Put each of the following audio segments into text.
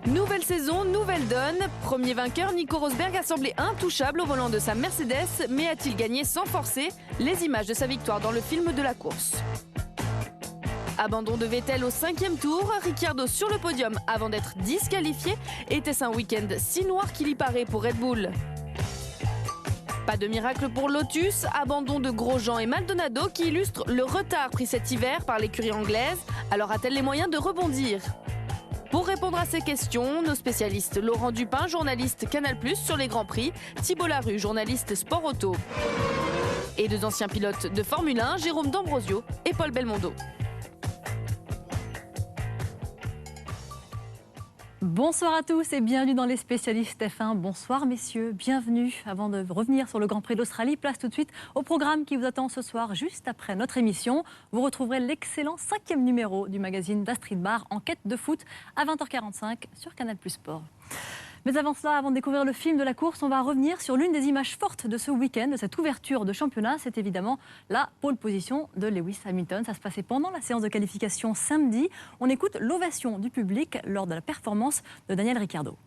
Nouvelle saison, nouvelle donne. Premier vainqueur, Nico Rosberg a semblé intouchable au volant de sa Mercedes, mais a-t-il gagné sans forcer? Les images de sa victoire dans le film de la course. Abandon de Vettel au 5e tour, Ricciardo sur le podium avant d'être disqualifié. Était-ce un week-end si noir qu'il y paraît pour Red Bull? Pas de miracle pour Lotus, abandon de Grosjean et Maldonado qui illustrent le retard pris cet hiver par l'écurie anglaise. Alors a-t-elle les moyens de rebondir? Pour répondre à ces questions, nos spécialistes Laurent Dupin, journaliste Canal+, sur les Grands Prix, Thibault Larue, journaliste Sport Auto, et deux anciens pilotes de Formule 1, Jérôme D'Ambrosio et Paul Belmondo. Bonsoir à tous et bienvenue dans les spécialistes F1. Bonsoir messieurs, bienvenue. Avant de revenir sur le Grand Prix d'Australie, place tout de suite au programme qui vous attend ce soir juste après notre émission. Vous retrouverez l'excellent 5e numéro du magazine d'Astrid Bar, Enquête de foot, à 20h45 sur Canal+ Sport. Mais avant cela, avant de découvrir le film de la course, on va revenir sur l'une des images fortes de ce week-end, de cette ouverture de championnat. C'est évidemment la pole position de Lewis Hamilton. Ça se passait pendant la séance de qualification samedi. On écoute l'ovation du public lors de la performance de Daniel Ricciardo.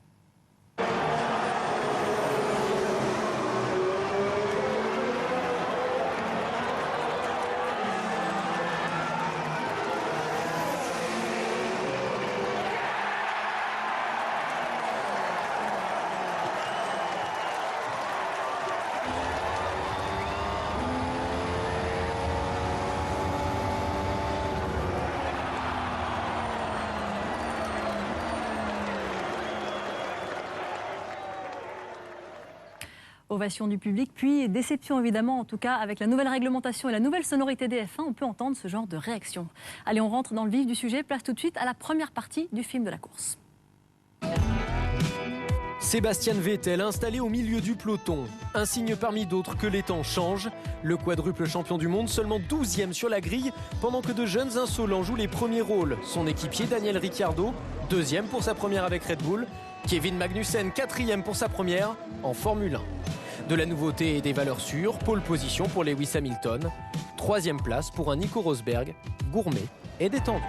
Ovation du public, puis déception évidemment, en tout cas avec la nouvelle réglementation et la nouvelle sonorité des F1, on peut entendre ce genre de réaction. Allez, on rentre dans le vif du sujet, place tout de suite à la première partie du film de la course. Sébastien Vettel installé au milieu du peloton. Un signe parmi d'autres que les temps changent. Le quadruple champion du monde seulement 12e sur la grille, pendant que de jeunes insolents jouent les premiers rôles. Son équipier Daniel Ricciardo, 2e pour sa première avec Red Bull. Kevin Magnussen, 4e pour sa première en Formule 1. De la nouveauté et des valeurs sûres, pole position pour Lewis Hamilton. 3e place pour un Nico Rosberg, gourmet et détendu.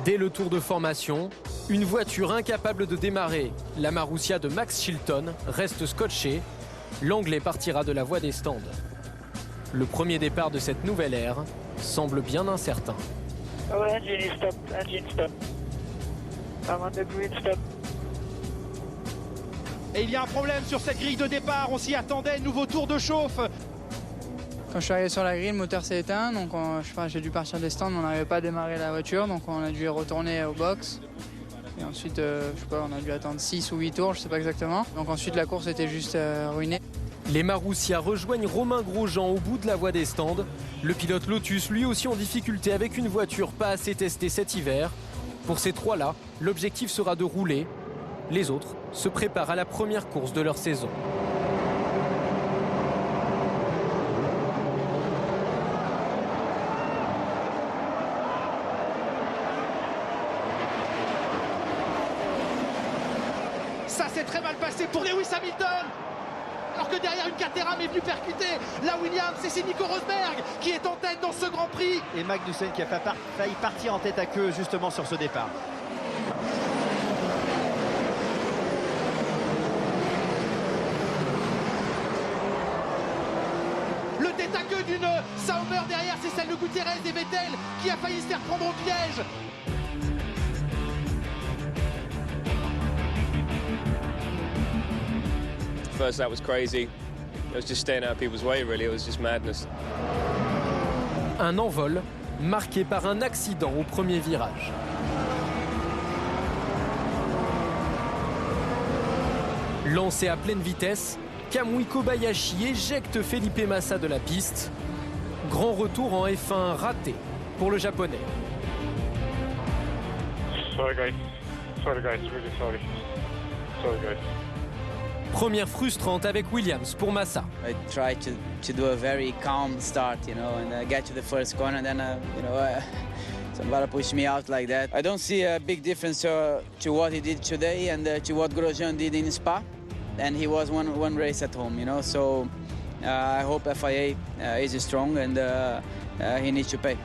Dès le tour de formation, une voiture incapable de démarrer, la Marussia de Max Chilton, reste scotchée. L'Anglais partira de la voie des stands. Le premier départ de cette nouvelle ère semble bien incertain. Engine stop. I'm on the green stop. Et il y a un problème sur cette grille de départ, on s'y attendait, nouveau tour de chauffe. Quand je suis arrivé sur la grille, le moteur s'est éteint, donc j'ai dû partir des stands, on n'arrivait pas à démarrer la voiture, donc on a dû retourner au box. Et ensuite, on a dû attendre 6 ou 8 tours, je ne sais pas exactement. Donc ensuite, la course était juste ruinée. Les Marussia rejoignent Romain Grosjean au bout de la voie des stands. Le pilote Lotus, lui aussi en difficulté avec une voiture pas assez testée cet hiver. Pour ces trois-là, l'objectif sera de rouler. Les autres se préparent à la première course de leur saison. Ça s'est très mal passé pour Lewis Hamilton. Alors que derrière une Caterham est venue percuter la Williams, et c'est Nico Rosberg qui est en tête dans ce Grand Prix. Et Magnussen qui a failli partir en tête à queue justement sur ce départ. Le tête à queue d'une Sauber derrière, c'est celle de Gutiérrez et Vettel qui a failli se faire prendre au piège. First that was crazy. It was just staying out of people's way really, it was just madness. Un envol marqué par un accident au premier virage. Lancé à pleine vitesse, Kamui Kobayashi éjecte Felipe Massa de la piste. Grand retour en F1 raté pour le japonais. Sorry guys, really sorry. Sorry guys. Première frustrante avec Williams pour Massa. I tried to do a very calm start, and get to the first corner, and then, Bala pushed me out like that. I don't see a big difference to what he did today and to what Grosjean did in Spa. And he was one race at home, you know. So I hope FIA is strong and he needs to pay.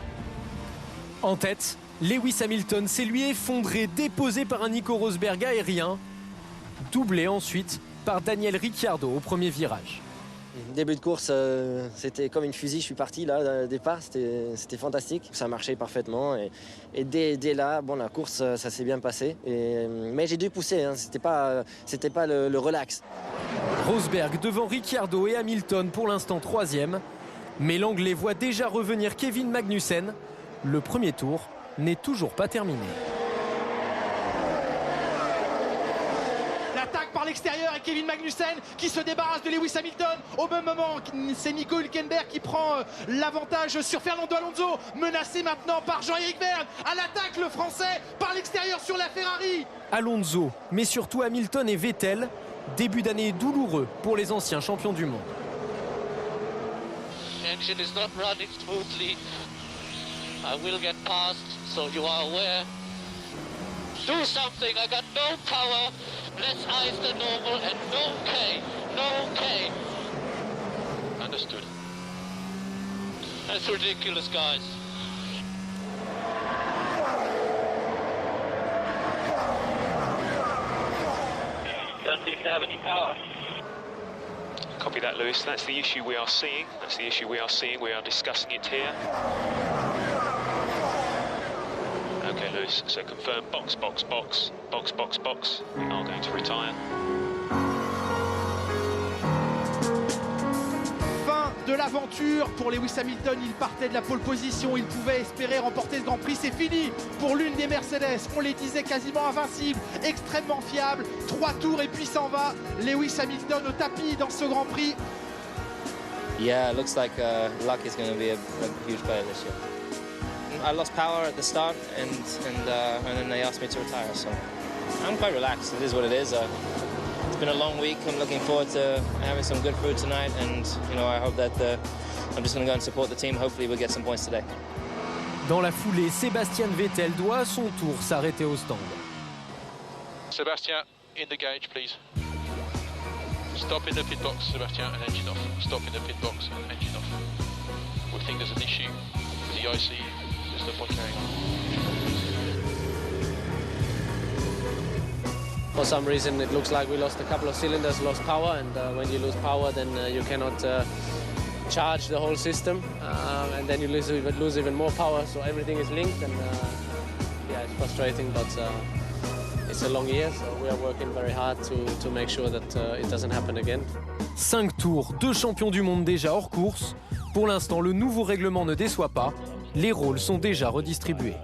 En tête, Lewis Hamilton s'est lui effondré, déposé par un Nico Rosberg aérien, doublé ensuite par Daniel Ricciardo au premier virage. Début de course, c'était comme une fusée, je suis parti là, au départ, c'était fantastique, ça marchait parfaitement et dès là, bon, la course, ça s'est bien passé, mais j'ai dû pousser, hein, c'était pas le relax. Rosberg devant Ricciardo et Hamilton pour l'instant 3e, mais l'Anglais voit déjà revenir Kevin Magnussen. Le premier tour n'est toujours pas terminé. L'attaque par l'extérieur et Kevin Magnussen qui se débarrasse de Lewis Hamilton. Au même moment, c'est Nico Hülkenberg qui prend l'avantage sur Fernando Alonso, menacé maintenant par Jean-Éric Vergne. À l'attaque, le Français par l'extérieur sur la Ferrari. Alonso, mais surtout Hamilton et Vettel, début d'année douloureux pour les anciens champions du monde. Engine is not running smoothly. I will get past, so you are aware. Do something, I got no power. Let's ice the normal and no K, no K. Understood. That's ridiculous, guys. Don't seem to have any power. Copy that, Lewis. That's the issue we are seeing. That's the issue we are seeing. We are discussing it here. Okay, Lewis. So confirm box, box, box, box, box, box. We are going to retire. Fin de l'aventure pour Lewis Hamilton. Il partait de la pole position. Il pouvait espérer remporter ce Grand Prix. C'est fini pour l'une des Mercedes. On les disait quasiment invincibles, extrêmement fiables. 3 tours et puis s'en va. Lewis Hamilton au tapis dans ce Grand Prix. Yeah, it looks like luck is going to be a huge player this year. I lost power at the start, and then they asked me to retire. So I'm quite relaxed. It is what it is. It's been a long week. I'm looking forward to having some good food tonight, and I hope that I'm just going to go and support the team. Hopefully, we'll get some points today. Dans la foulée, Sébastien Vettel doit à son tour s'arrêter au stand. Sébastien, in the gauge, please. Stop in the pit box, Sébastien, and engine off. Stop in the pit box and engine off. We think there's an issue with the IC. There's no point carrying on. For some reason, it looks like we lost a couple of cylinders, lost power, and when you lose power, then you cannot charge the whole system, and then you lose even more power. So everything is linked, and yeah, it's frustrating, but it's a long year, so we are working very hard to make sure that it doesn't happen again. 5 tours, 2 champions du monde déjà hors course. Pour l'instant, le nouveau règlement ne déçoit pas. Les rôles sont déjà redistribués.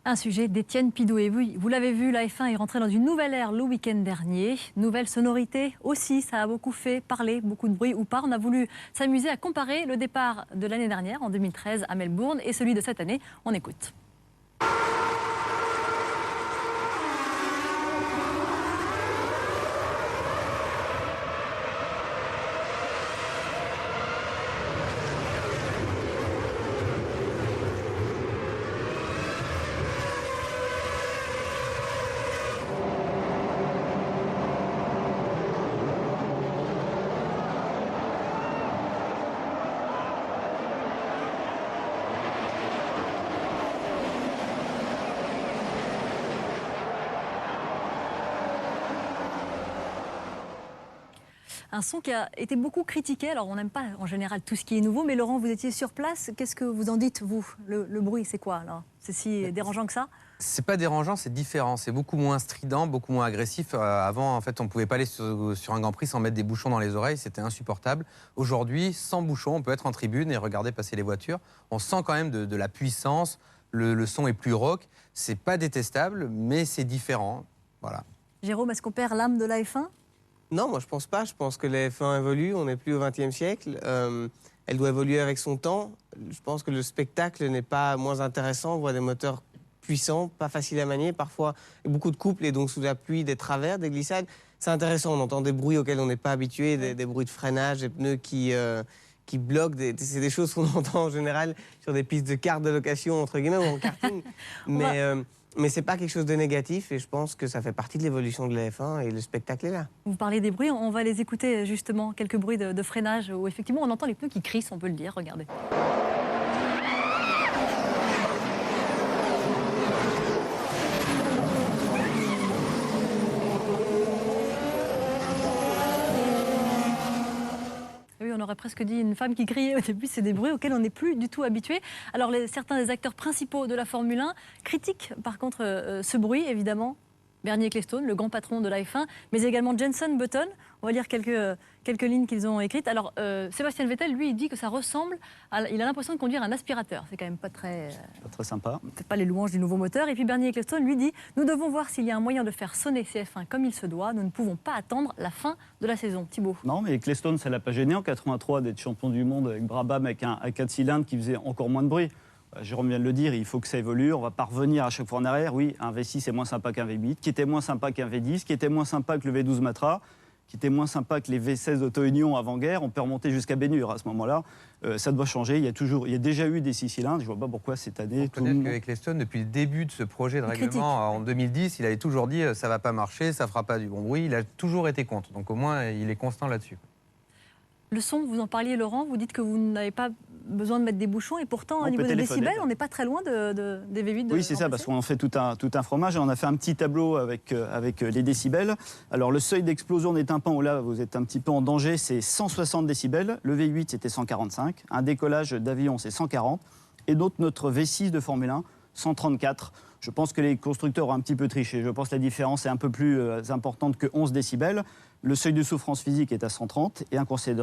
Un sujet d'Étienne Pidoué. Vous l'avez vu, la F1 est rentrée dans une nouvelle ère le week-end dernier. Nouvelle sonorité aussi, ça a beaucoup fait parler, beaucoup de bruit ou pas. On a voulu s'amuser à comparer le départ de l'année dernière, en 2013, à Melbourne, et celui de cette année. On écoute. Un son qui a été beaucoup critiqué. Alors, on n'aime pas en général tout ce qui est nouveau, mais Laurent, vous étiez sur place. Qu'est-ce que vous en dites, vous? Le bruit, c'est quoi, là? C'est si dérangeant que ça? C'est pas dérangeant, c'est différent. C'est beaucoup moins strident, beaucoup moins agressif. Avant, en fait, on pouvait pas aller sur un Grand Prix sans mettre des bouchons dans les oreilles. C'était insupportable. Aujourd'hui, sans bouchons, on peut être en tribune et regarder passer les voitures. On sent quand même de la puissance. Le son est plus rock. C'est pas détestable, mais c'est différent. Voilà. Jérôme, est-ce qu'on perd l'âme de la F1? Non, moi je pense pas. Je pense que la F1 évolue. On n'est plus au XXe siècle. Elle doit évoluer avec son temps. Je pense que le spectacle n'est pas moins intéressant. On voit des moteurs puissants, pas faciles à manier. Parfois, beaucoup de couples et donc sous la pluie, des travers, des glissades. C'est intéressant. On entend des bruits auxquels on n'est pas habitué, des bruits de freinage, des pneus qui qui bloquent. C'est des choses qu'on entend en général sur des pistes de cartes de location, entre guillemets, ou en karting. Mais ce n'est pas quelque chose de négatif et je pense que ça fait partie de l'évolution de la F1 et le spectacle est là. Vous parlez des bruits, on va les écouter justement, quelques bruits de freinage où effectivement on entend les pneus qui crissent, on peut le dire, regardez. Oui, on aurait presque dit une femme qui criait au début, c'est des bruits auxquels on n'est plus du tout habitué. Alors certains des acteurs principaux de la Formule 1 critiquent par contre ce bruit, évidemment. Bernie Ecclestone, le grand patron de la F1, mais également Jenson Button. On va lire quelques lignes qu'ils ont écrites. Alors, Sébastien Vettel, lui, il dit que ça ressemble il a l'impression de conduire un aspirateur. C'est quand même pas très sympa. Peut-être pas les louanges du nouveau moteur. Et puis Bernie Ecclestone, lui, dit « Nous devons voir s'il y a un moyen de faire sonner ces F1 comme il se doit. Nous ne pouvons pas attendre la fin de la saison. » Thibaut. Non, mais Ecclestone, ça ne l'a pas gêné en 83 d'être champion du monde avec Brabham, avec un 4 cylindres qui faisait encore moins de bruit. Jérôme vient de le dire, il faut que ça évolue, on ne va pas revenir à chaque fois en arrière. Oui, un V6 est moins sympa qu'un V8, qui était moins sympa qu'un V10, qui était moins sympa que le V12 Matra, qui était moins sympa que les V16 d'Auto-Union avant-guerre. On peut remonter jusqu'à Bénure à ce moment-là. Ça doit changer. Il y a déjà eu des 6 cylindres. Je ne vois pas pourquoi cette année... On connaît qu'avec Ecclestone, depuis le début de ce projet de règlement en 2010, il avait toujours dit ça ne va pas marcher, ça ne fera pas du bon bruit. Il a toujours été contre. Donc au moins, il est constant là-dessus. Le son, vous en parliez, Laurent, vous dites que vous n'avez pas besoin de mettre des bouchons et pourtant, au niveau des décibels, on n'est pas très loin des V8. Oui, c'est ça, parce qu'on en fait tout un fromage et on a fait un petit tableau avec les décibels. Alors, le seuil d'explosion des tympans, où là, vous êtes un petit peu en danger, c'est 160 décibels. Le V8, c'était 145. Un décollage d'avion, c'est 140. Et notre V6 de Formule 1, 134. Je pense que les constructeurs ont un petit peu triché. Je pense que la différence est un peu plus importante que 11 décibels. Le seuil de souffrance physique est à 130 et un concert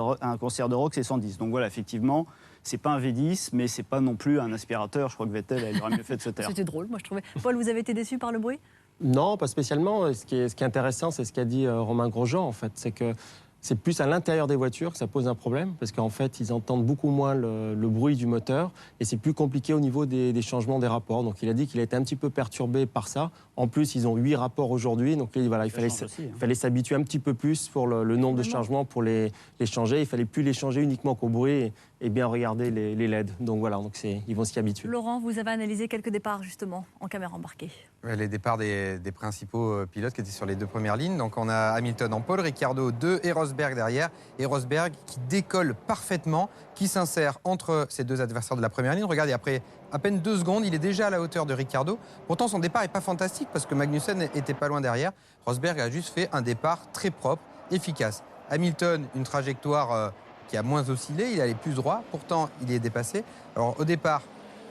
de rock, c'est 110. Donc voilà, effectivement, c'est pas un V10, mais c'est pas non plus un aspirateur. Je crois que Vettel, il aurait mieux fait de se taire. C'était drôle, moi je trouvais. Paul, vous avez été déçu par le bruit ? Non, pas spécialement. Ce qui est intéressant, c'est ce qu'a dit Romain Grosjean, en fait. C'est que c'est plus à l'intérieur des voitures que ça pose un problème, parce qu'en fait, ils entendent beaucoup moins le bruit du moteur, et c'est plus compliqué au niveau des changements des rapports. Donc il a dit qu'il a été un petit peu perturbé par ça. En plus, ils ont 8 rapports aujourd'hui, donc voilà, il fallait s'habituer un petit peu plus pour le nombre de changements, pour les changer. Il fallait plus les changer uniquement qu'au bruit et bien regarder les LED. Donc voilà, ils vont s'y habituer. Laurent, vous avez analysé quelques départs justement en caméra embarquée. Les départs des principaux pilotes qui étaient sur les 2 premières lignes. Donc on a Hamilton en pole, Ricciardo 2 et Rosberg derrière. Et Rosberg qui décolle parfaitement, qui s'insère entre ses 2 adversaires de la première ligne. Regardez, après à peine 2 secondes, il est déjà à la hauteur de Ricciardo. Pourtant, son départ n'est pas fantastique parce que Magnussen était pas loin derrière. Rosberg a juste fait un départ très propre, efficace. Hamilton, une trajectoire qui a moins oscillé, il allait plus droit. Pourtant, il est dépassé. Alors au départ,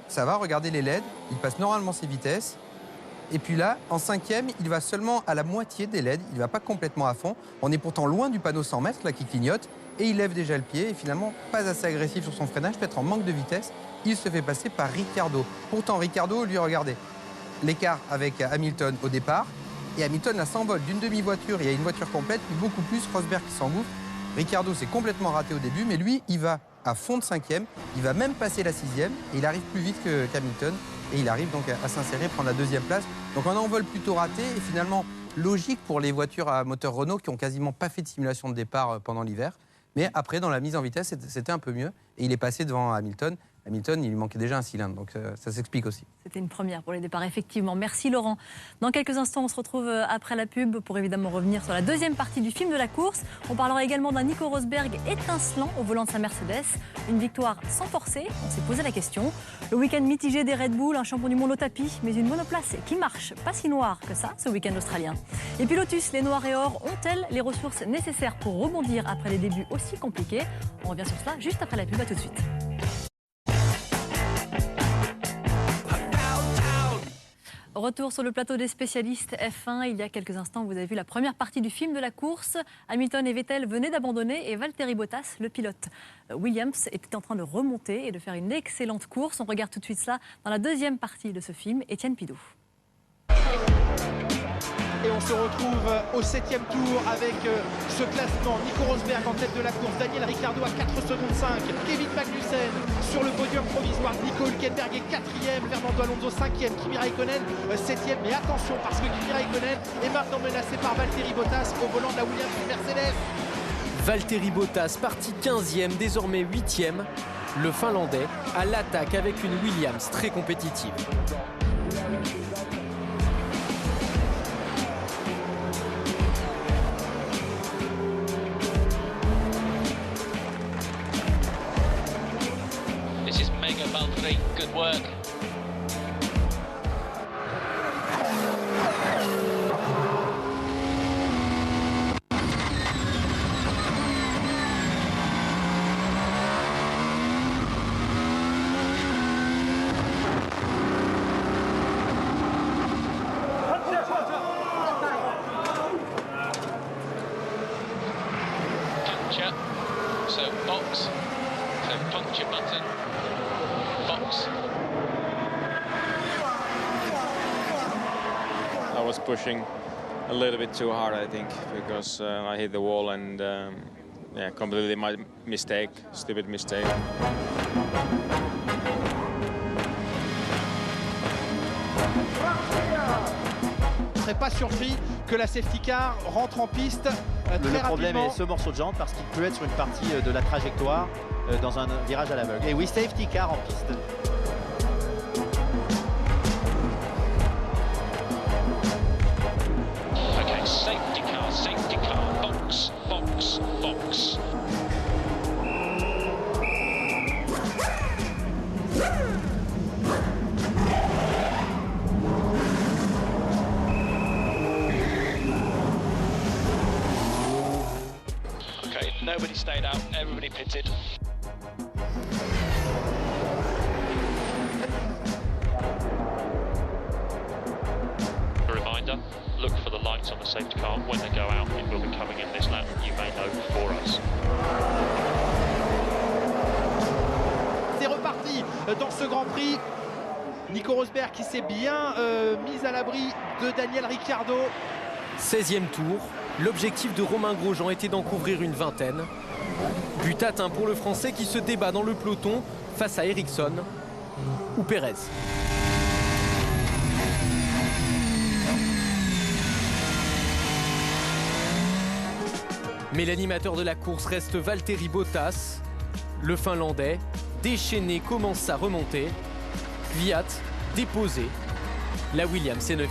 ça va, regardez les LED. Il passe normalement ses vitesses. Et puis là, en 5e, il va seulement à la moitié des LED. Il ne va pas complètement à fond. On est pourtant loin du panneau 100 mètres là, qui clignote. Et il lève déjà le pied. Et finalement, pas assez agressif sur son freinage, peut-être en manque de vitesse. Il se fait passer par Ricciardo. Pourtant, Ricciardo, lui, regardez, l'écart avec Hamilton au départ. Et Hamilton, là, s'envole d'une demi-voiture. Il y a une voiture complète, puis beaucoup plus. Rosberg qui s'engouffre. Ricciardo s'est complètement raté au début, mais lui, il va à fond de 5e. Il va même passer la 6e. Et il arrive plus vite qu'Hamilton. Et il arrive donc à s'insérer, prendre la 2e place. Donc un envol plutôt raté et finalement logique pour les voitures à moteur Renault qui n'ont quasiment pas fait de simulation de départ pendant l'hiver. Mais après, dans la mise en vitesse, c'était un peu mieux. Et il est passé devant Hamilton. Hamilton, il lui manquait déjà un cylindre, donc ça s'explique aussi. C'était une première pour les départs, effectivement. Merci Laurent. Dans quelques instants, on se retrouve après la pub pour évidemment revenir sur la 2e partie du film de la course. On parlera également d'un Nico Rosberg étincelant au volant de sa Mercedes. Une victoire sans forcer, on s'est posé la question. Le week-end mitigé des Red Bull, un champion du monde au tapis, mais une monoplace qui marche, pas si noire que ça, ce week-end australien. Et puis Lotus, les noirs et or, ont-elles les ressources nécessaires pour rebondir après les débuts aussi compliqués? On revient sur cela juste après la pub, à tout de suite. Retour sur le plateau des spécialistes F1. Il y a quelques instants, vous avez vu la première partie du film de la course. Hamilton et Vettel venaient d'abandonner et Valtteri Bottas, le pilote Williams, était en train de remonter et de faire une excellente course. On regarde tout de suite cela dans la 2e partie de ce film. Étienne Pidou. Et on se retrouve au 7e tour avec ce classement. Nico Rosberg en tête de la course, Daniel Ricciardo à 4 secondes 5, Kevin Magnussen sur le podium provisoire, Nico Hülkenberg est 4e, Fernando Alonso 5e, Kimi Raikkonen 7e. Mais attention parce que Kimi Raikkonen est maintenant menacé par Valtteri Bottas au volant de la Williams Mercedes. Valtteri Bottas, parti 15e, désormais 8e. Le Finlandais à l'attaque avec une Williams très compétitive. This is mega Valtteri, good work. So box, so puncture button, box. I was pushing a little bit too hard, I think, because I hit the wall and yeah, completely my mistake, stupid mistake. Je ne serais pas surpris que la safety car rentre en piste Le problème est ce morceau de jambe parce qu'il peut être sur une partie de la trajectoire dans un virage à l'aveugle. Et oui, safety car en piste. Okay, safety car, box, box, box. Nobody stayed out, everybody pitted. A reminder, look for the lights on the safety car when they go out. It will be coming in this lap, you may know for us. C'est reparti dans ce Grand Prix. Nico Rosberg qui s'est bien mis à l'abri de Daniel Ricciardo. 16e tour, l'objectif de Romain Grosjean était d'en couvrir une vingtaine. But atteint pour le Français qui se débat dans le peloton face à Ericsson ou Pérez. Mais l'animateur de la course reste Valtteri Bottas. Le Finlandais, déchaîné, commence sa remontée. Kvyat, déposé. La Williams est 9e.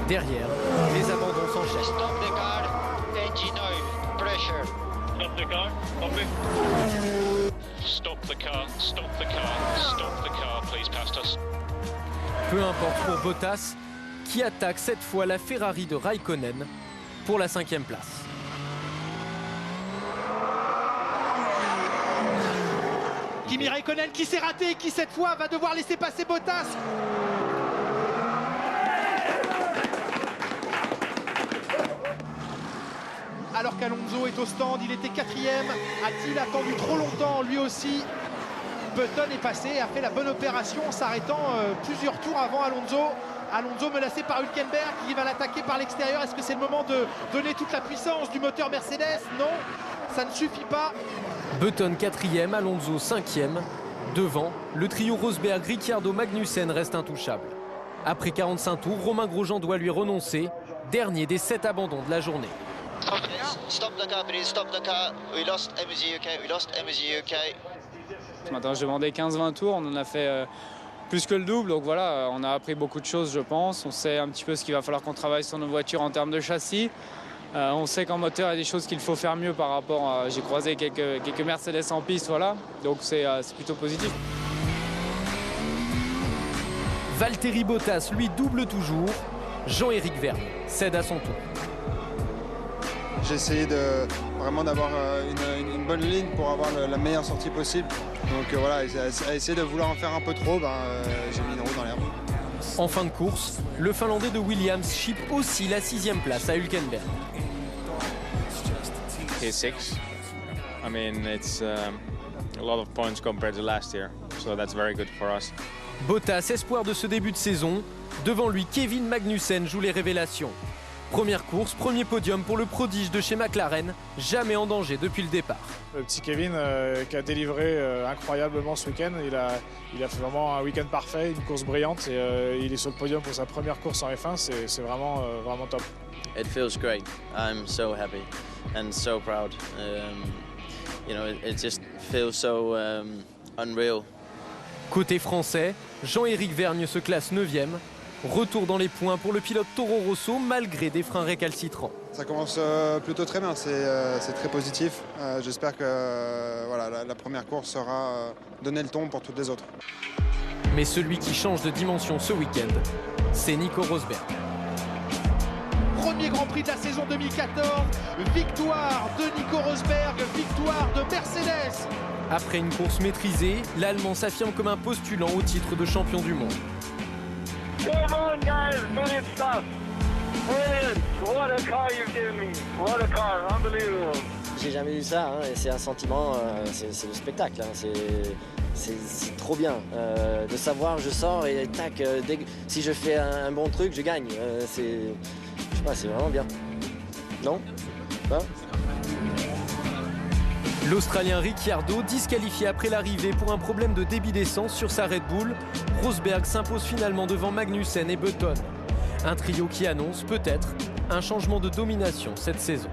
Derrière, les abandons s'enchaînent. Stop the car, engine oil, pressure. Stop the car, stop it. Stop the car, stop the car, stop the car, please past us. Peu importe pour Bottas, qui attaque cette fois la Ferrari de Raikkonen pour la 5e place. Kimi Raikkonen qui s'est raté et qui cette fois va devoir laisser passer Bottas. Alors qu'Alonso est au stand, il était 4e. A-t-il attendu trop longtemps lui aussi? Button est passé et a fait la bonne opération en s'arrêtant plusieurs tours avant Alonso. Alonso menacé par Hülkenberg qui va l'attaquer par l'extérieur. Est-ce que c'est le moment de donner toute la puissance du moteur Mercedes? Non, ça ne suffit pas. Button 4e, Alonso 5e. Devant, le trio Rosberg, Ricciardo, Magnussen reste intouchable. Après 45 tours, Romain Grosjean doit lui renoncer. Dernier des 7 abandons de la journée. Stop the car, please, stop the car. We lost MSG UK, we lost MSG UK. Ce matin, j'ai demandé 15-20 tours, on en a fait plus que le double. Donc voilà, on a appris beaucoup de choses, je pense. On sait un petit peu ce qu'il va falloir qu'on travaille sur nos voitures en termes de châssis. On sait qu'en moteur, il y a des choses qu'il faut faire mieux par rapport à... J'ai croisé quelques Mercedes en piste, voilà. Donc c'est plutôt positif. Valtteri Bottas, lui, double toujours. Jean-Éric Vergne cède à son tour. J'ai essayé vraiment d'avoir une bonne ligne pour avoir la meilleure sortie possible. Donc voilà, à essayer de vouloir en faire un peu trop, j'ai mis une roue dans l'herbe. En fin de course, le Finlandais de Williams chip aussi la 6e place à Hülkenberg. P6. I mean, it's a lot of points compared to last year, so that's very good for us. Bottas, espoir de ce début de saison. Devant lui, Kevin Magnussen joue les révélations. Première course, premier podium pour le prodige de chez McLaren, jamais en danger depuis le départ. Le petit Kevin qui a délivré incroyablement ce week-end, il a fait vraiment un week-end parfait, une course brillante et il est sur le podium pour sa première course en F1, c'est vraiment top. It feels great. I'm so happy and so proud. It just feels so unreal. Côté français, Jean-Éric Vergne se classe 9e. Retour dans les points pour le pilote Toro Rosso malgré des freins récalcitrants. Ça commence plutôt très bien, c'est très positif. J'espère que la première course sera donner le ton pour toutes les autres. Mais celui qui change de dimension ce week-end, c'est Nico Rosberg. Premier Grand Prix de la saison 2014, victoire de Nico Rosberg, victoire de Mercedes. Après une course maîtrisée, l'Allemand s'affirme comme un postulant au titre de champion du monde. Come on, guys, brilliant stuff. Brilliant. What a car you gave me. What a car, unbelievable. J'ai jamais eu ça, hein, et c'est un sentiment, c'est le spectacle. Hein, c'est trop bien de savoir, je sors et tac, si je fais un bon truc, je gagne. C'est vraiment bien. Non? Pas? L'Australien Ricciardo disqualifié après l'arrivée pour un problème de débit d'essence sur sa Red Bull. Rosberg s'impose finalement devant Magnussen et Button. Un trio qui annonce peut-être un changement de domination cette saison.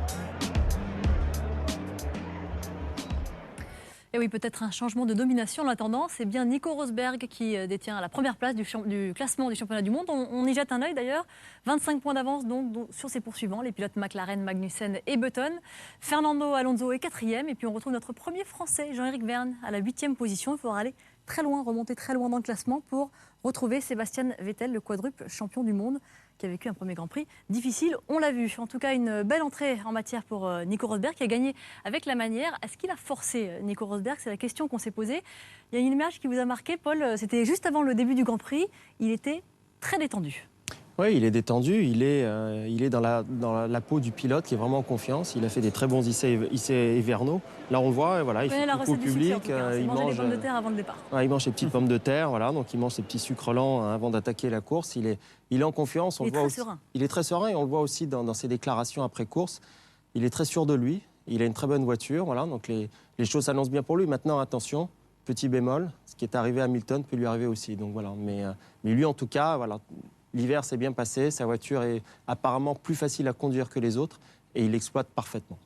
Et oui, peut-être un changement de domination. En attendant, c'est bien Nico Rosberg qui détient la première place du classement du championnat du monde. On y jette un œil d'ailleurs. 25 points d'avance donc sur ses poursuivants, les pilotes McLaren, Magnussen et Button. Fernando Alonso est 4e. Et puis on retrouve notre premier Français, Jean-Éric Vergne, à la 8e position. Il faudra aller très loin, remonter très loin dans le classement pour retrouver Sébastien Vettel, le quadruple champion du monde, qui a vécu un premier Grand Prix difficile, on l'a vu. En tout cas, une belle entrée en matière pour Nico Rosberg, qui a gagné avec la manière. Est-ce qu'il a forcé Nico Rosberg? C'est la question qu'on s'est posée. Il y a une image qui vous a marqué, Paul, c'était juste avant le début du Grand Prix. Il était très détendu. Oui, il est détendu, il est dans la peau du pilote qui est vraiment en confiance. Il a fait des très bons essais hivernaux. Là, on le voit, voilà, il fait coucou au public. Il mange des pommes de terre avant le départ. Ouais, il mange ses petites pommes de terre, voilà, donc il mange ses petits sucres lents avant d'attaquer la course. Il est en confiance. Il est très serein. Il est très serein et on le voit aussi dans ses déclarations après course. Il est très sûr de lui. Il a une très bonne voiture, voilà, donc les choses s'annoncent bien pour lui. Maintenant, attention, petit bémol, ce qui est arrivé à Hamilton peut lui arriver aussi. Donc voilà, mais lui, en tout cas, voilà. L'hiver s'est bien passé, sa voiture est apparemment plus facile à conduire que les autres et il l'exploite parfaitement.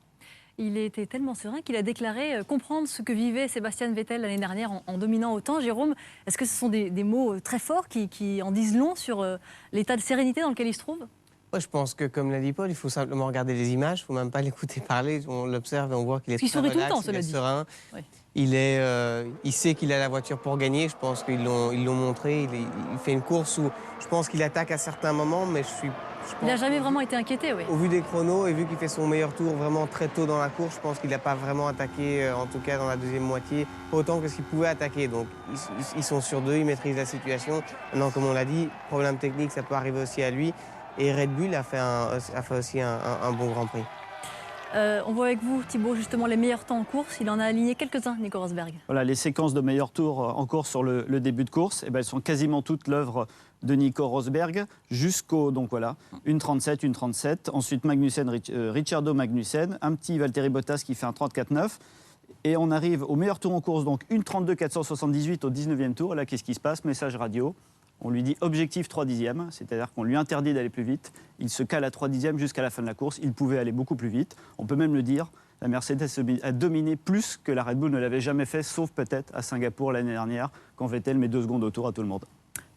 Il était tellement serein qu'il a déclaré comprendre ce que vivait Sébastien Vettel l'année dernière en dominant autant. Jérôme, est-ce que ce sont des mots très forts qui en disent long sur l'état de sérénité dans lequel il se trouve? Moi, je pense que, comme l'a dit Paul, il faut simplement regarder les images, il ne faut même pas l'écouter parler. On l'observe et on voit qu'il est très relax, il est serein. Oui. Il sait qu'il a la voiture pour gagner. Je pense qu'ils l'ont montré. Il fait une course où je pense qu'il attaque à certains moments, mais il n'a jamais vraiment été inquiété, oui. Au vu des chronos et vu qu'il fait son meilleur tour vraiment très tôt dans la course, je pense qu'il n'a pas vraiment attaqué, en tout cas dans la deuxième moitié, autant que ce qu'il pouvait attaquer. Donc ils sont sur deux, ils maîtrisent la situation. Maintenant, comme on l'a dit, problème technique, ça peut arriver aussi à lui. Et Red Bull a fait aussi un bon Grand Prix. On voit avec vous, Thibaut, justement les meilleurs temps en course. Il en a aligné quelques-uns, Nico Rosberg. Voilà, les séquences de meilleurs tours en course sur le début de course, elles sont quasiment toutes l'œuvre de Nico Rosberg jusqu'au, donc voilà, 1,37, 1,37. Ensuite, Ricciardo Magnussen, un petit Valtteri Bottas qui fait un 34,9. Et on arrive au meilleur tour en course, donc 1,32, 478 au 19e tour. Là, qu'est-ce qui se passe? Message radio. On lui dit objectif 3 dixièmes, c'est-à-dire qu'on lui interdit d'aller plus vite. Il se cale à 3 dixièmes jusqu'à la fin de la course. Il pouvait aller beaucoup plus vite. On peut même le dire, la Mercedes a dominé plus que la Red Bull ne l'avait jamais fait, sauf peut-être à Singapour l'année dernière, quand Vettel met 2 secondes au tour à tout le monde.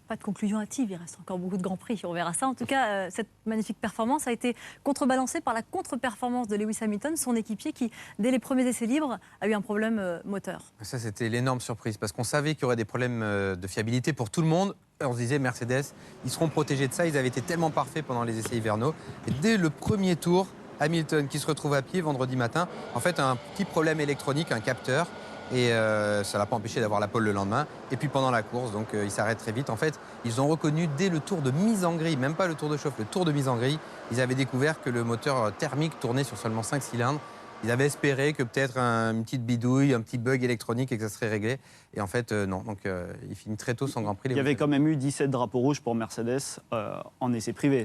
Pas de conclusion hâtive, il reste encore beaucoup de Grands Prix, on verra ça. En tout cas, cette magnifique performance a été contrebalancée par la contre-performance de Lewis Hamilton, son équipier qui, dès les premiers essais libres, a eu un problème moteur. Ça, c'était l'énorme surprise, parce qu'on savait qu'il y aurait des problèmes de fiabilité pour tout le monde. On se disait, Mercedes, ils seront protégés de ça, ils avaient été tellement parfaits pendant les essais hivernaux. Et dès le premier tour, Hamilton qui se retrouve à pied vendredi matin, en fait, un petit problème électronique, un capteur. Et ça ne l'a pas empêché d'avoir la pole le lendemain. Et puis pendant la course, donc il s'arrête très vite. En fait, ils ont reconnu dès le tour de mise en grille, même pas le tour de chauffe, le tour de mise en grille, ils avaient découvert que le moteur thermique tournait sur seulement 5 cylindres. Ils avaient espéré que peut-être une petite bidouille, un petit bug électronique et que ça serait réglé. Et en fait, non. Donc, il finit très tôt son Grand Prix. Il y avait quand même eu 17 drapeaux rouges pour Mercedes en essai privé.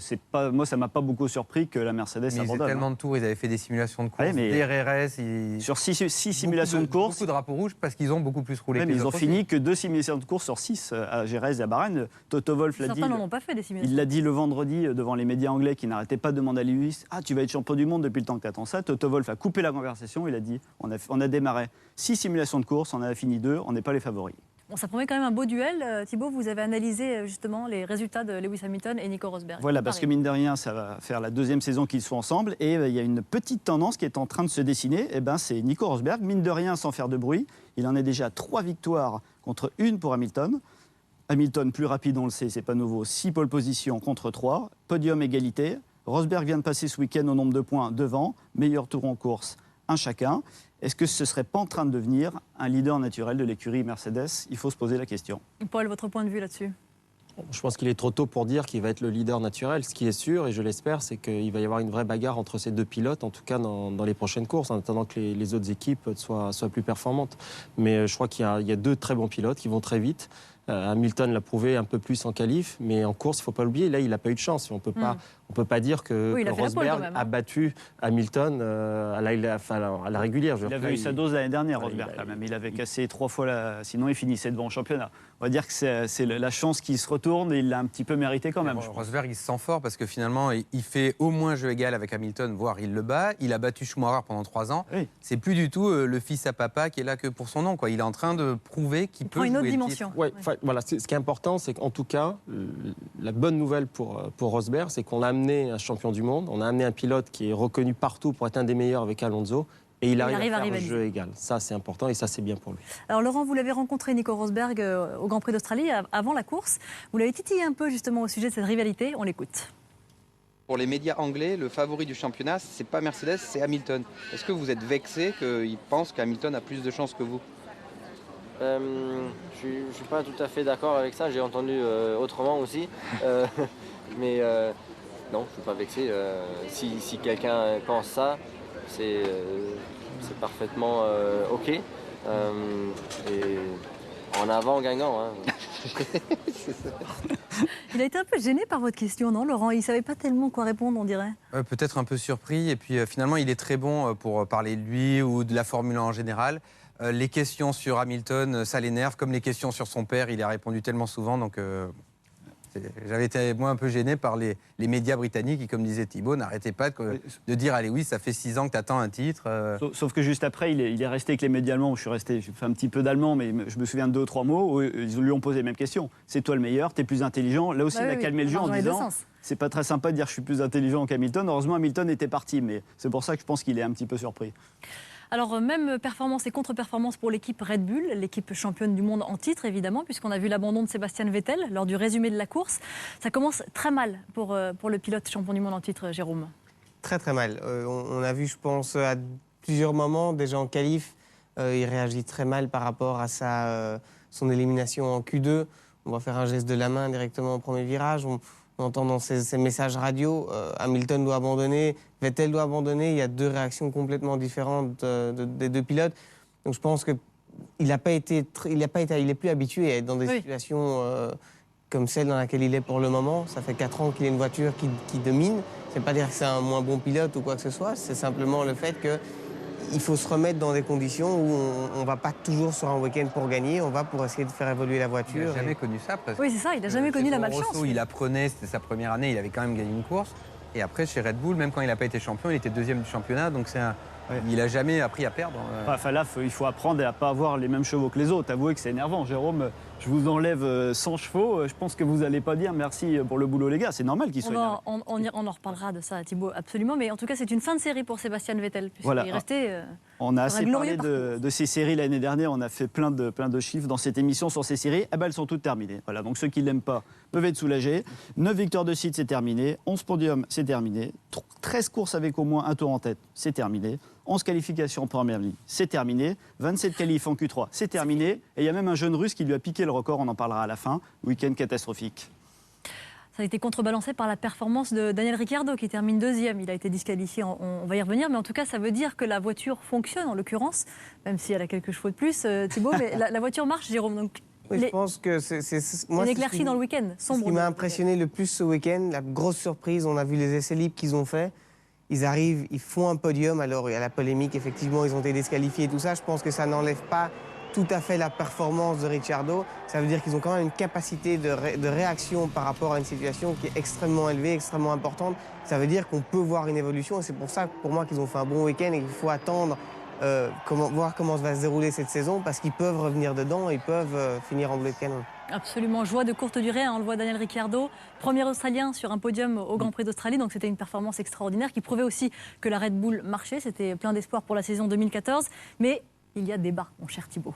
Moi, ça ne m'a pas beaucoup surpris que la Mercedes abandonne. Ils avaient tellement de tours, ils avaient fait des simulations de course, des RRS. Sur 6 simulations de course. Beaucoup de drapeaux rouges parce qu'ils ont beaucoup plus roulé. Mais ils ont fini que 2 simulations de course sur 6 à Jerez et à Bahreïn. Toto Wolff l'a dit. Certains n'en ont pas fait des simulations. Il l'a dit le vendredi devant les médias anglais qui n'arrêtaient pas de demander à Lewis: ah, tu vas être champion du monde depuis le temps que tu attends ça. Toto Wolff a coupé la conversation. Il a dit on a démarré 6 simulations de course, on a fini 2, on n'est pas les favoris. Bon, ça promet quand même un beau duel. Thibaut, vous avez analysé justement les résultats de Lewis Hamilton et Nico Rosberg. Voilà, parce que mine de rien, ça va faire la 2e saison qu'ils sont ensemble. Et il y a une petite tendance qui est en train de se dessiner. C'est Nico Rosberg, mine de rien, sans faire de bruit. Il en est déjà 3 victoires contre 1 pour Hamilton. Hamilton, plus rapide, on le sait, c'est pas nouveau. 6 pole positions contre 3. Podium égalité. Rosberg vient de passer ce week-end au nombre de points devant. Meilleur tour en course, un chacun. Est-ce que ce ne serait pas en train de devenir un leader naturel de l'écurie Mercedes? Il faut se poser la question. Paul, votre point de vue là-dessus? Je pense qu'il est trop tôt pour dire qu'il va être le leader naturel. Ce qui est sûr, et je l'espère, c'est qu'il va y avoir une vraie bagarre entre ces 2 pilotes, en tout cas dans les prochaines courses, en attendant que les autres équipes soient plus performantes. Mais je crois qu'il y a 2 très bons pilotes qui vont très vite. Hamilton l'a prouvé un peu plus en qualif, mais en course, il ne faut pas l'oublier, là, il n'a pas eu de chance. On ne peut pas dire que Rosberg a battu Hamilton à la régulière. Il avait eu sa dose l'année dernière, Rosberg, quand même. Il avait cassé 3 fois, sinon il finissait devant au championnat. On va dire que c'est la chance qui se retourne et il l'a un petit peu mérité quand même. Rosberg, il se sent fort parce que finalement, il fait au moins jeu égal avec Hamilton, voire il le bat. Il a battu Schumacher pendant 3 ans. Oui. C'est plus du tout le fils à papa qui est là que pour son nom, quoi. Il est en train de prouver qu'il peut jouer une autre dimension. Voilà, ce qui est important, c'est qu'en tout cas, la bonne nouvelle pour Rosberg, c'est qu'on a amené un champion du monde, on a amené un pilote qui est reconnu partout pour être un des meilleurs avec Alonso, et il arrive à faire un jeu égal. Ça, c'est important et ça, c'est bien pour lui. Alors Laurent, vous l'avez rencontré, Nico Rosberg, au Grand Prix d'Australie, avant la course. Vous l'avez titillé un peu justement au sujet de cette rivalité. On l'écoute. Pour les médias anglais, le favori du championnat, c'est pas Mercedes, c'est Hamilton. Est-ce que vous êtes vexé qu'ils pensent qu'Hamilton a plus de chance que vous? Je ne suis pas tout à fait d'accord avec ça, j'ai entendu autrement aussi. Mais non, je ne suis pas vexé. Si quelqu'un pense ça, c'est parfaitement OK. Et en avant gagnant. Hein. Il a été un peu gêné par votre question, non, Laurent? Il ne savait pas tellement quoi répondre, on dirait. Peut-être un peu surpris. Et puis finalement, il est très bon pour parler de lui ou de la Formule 1 en général. Les questions sur Hamilton, ça l'énerve, comme les questions sur son père, il a répondu tellement souvent. Donc j'avais été moi un peu gêné par les médias britanniques qui, comme disait Thibaut, n'arrêtaient pas de dire allez oui, ça fait 6 ans que tu attends un titre. Sauf que juste après, il est resté avec les médias allemands. J'ai fait un petit peu d'allemand, mais je me souviens de 2 ou 3 mots où ils lui ont posé les mêmes questions. C'est toi le meilleur, tu es plus intelligent. Là aussi, il a calmé le jeu en disant c'est pas très sympa de dire je suis plus intelligent qu'Hamilton. Heureusement, Hamilton était parti, mais c'est pour ça que je pense qu'il est un petit peu surpris. Alors, même performance et contre-performance pour l'équipe Red Bull, l'équipe championne du monde en titre, évidemment, puisqu'on a vu l'abandon de Sébastien Vettel lors du résumé de la course. Ça commence très mal pour le pilote champion du monde en titre, Jérôme. Très, très mal. On a vu, je pense, à plusieurs moments, déjà en qualif, il réagit très mal par rapport à son élimination en Q2. On va faire un geste de la main directement au premier virage. On entend dans ces messages radio, Hamilton doit abandonner, Vettel doit abandonner. Il y a 2 réactions complètement différentes des 2 pilotes. Donc je pense qu'il n'a pas été, il est plus habitué à être dans des situations comme celle dans laquelle il est pour le moment. Ça fait 4 ans qu'il a une voiture qui domine. C'est pas dire que c'est un moins bon pilote ou quoi que ce soit. C'est simplement le fait qu'il faut se remettre dans des conditions où on ne va pas toujours sur un week-end pour gagner, on va pour essayer de faire évoluer la voiture. Il n'a jamais connu ça. Parce oui, c'est ça, il n'a jamais connu la malchance. Rosso, il apprenait, c'était sa première année, il avait quand même gagné une course. Et après, chez Red Bull, même quand il n'a pas été champion, il était 2e du championnat. Donc il n'a jamais appris à perdre. Enfin, là, il faut apprendre à ne pas avoir les mêmes chevaux que les autres. Avouez que c'est énervant. Jérôme, je vous enlève 100 chevaux. Je pense que vous n'allez pas dire merci pour le boulot, les gars. C'est normal qu'il soit énervé. On en reparlera de ça, Thibaut, absolument. Mais en tout cas, c'est une fin de série pour Sébastien Vettel. Voilà. Il est resté, on a assez parlé de ces séries l'année dernière. On a fait plein de chiffres dans cette émission sur ces séries. Eh ben, elles sont toutes terminées. Voilà. Donc ceux qui ne l'aiment pas peuvent être soulagés. 9 victoires de site, c'est terminé. 11 podiums, c'est terminé. 13 courses avec au moins un tour en tête, c'est terminé. 11 qualifications en première ligne, c'est terminé. 27 qualifs en Q3, c'est terminé. Et il y a même un jeune russe qui lui a piqué le record, on en parlera à la fin. Week-end catastrophique. ça a été contrebalancé par la performance de Daniel Ricciardo qui termine deuxième. Il a été disqualifié, on va y revenir, mais en tout cas ça veut dire que la voiture fonctionne en l'occurrence, même si elle a quelques chevaux de plus, Thibaut, mais la voiture marche, Jérôme. Donc, oui, je pense que c'est une éclaircie dans le week-end. Ce qui m'a impressionné le plus ce week-end, la grosse surprise, on a vu les essais libres qu'ils ont fait. Ils arrivent, ils font un podium, alors il y a la polémique, effectivement, ils ont été disqualifiés et tout ça. Je pense que ça n'enlève pas tout à fait la performance de Ricciardo. Ça veut dire qu'ils ont quand même une capacité de réaction par rapport à une situation qui est extrêmement élevée, extrêmement importante. Ça veut dire qu'on peut voir une évolution et c'est pour ça, pour moi, qu'ils ont fait un bon week-end et qu'il faut attendre, voir comment va se dérouler cette saison parce qu'ils peuvent revenir dedans et ils peuvent finir en bleu de canon. Absolument, joie de courte durée, on le voit Daniel Ricciardo, premier Australien sur un podium au Grand Prix d'Australie, donc c'était une performance extraordinaire qui prouvait aussi que la Red Bull marchait, c'était plein d'espoir pour la saison 2014, mais il y a débat, mon cher Thibaut.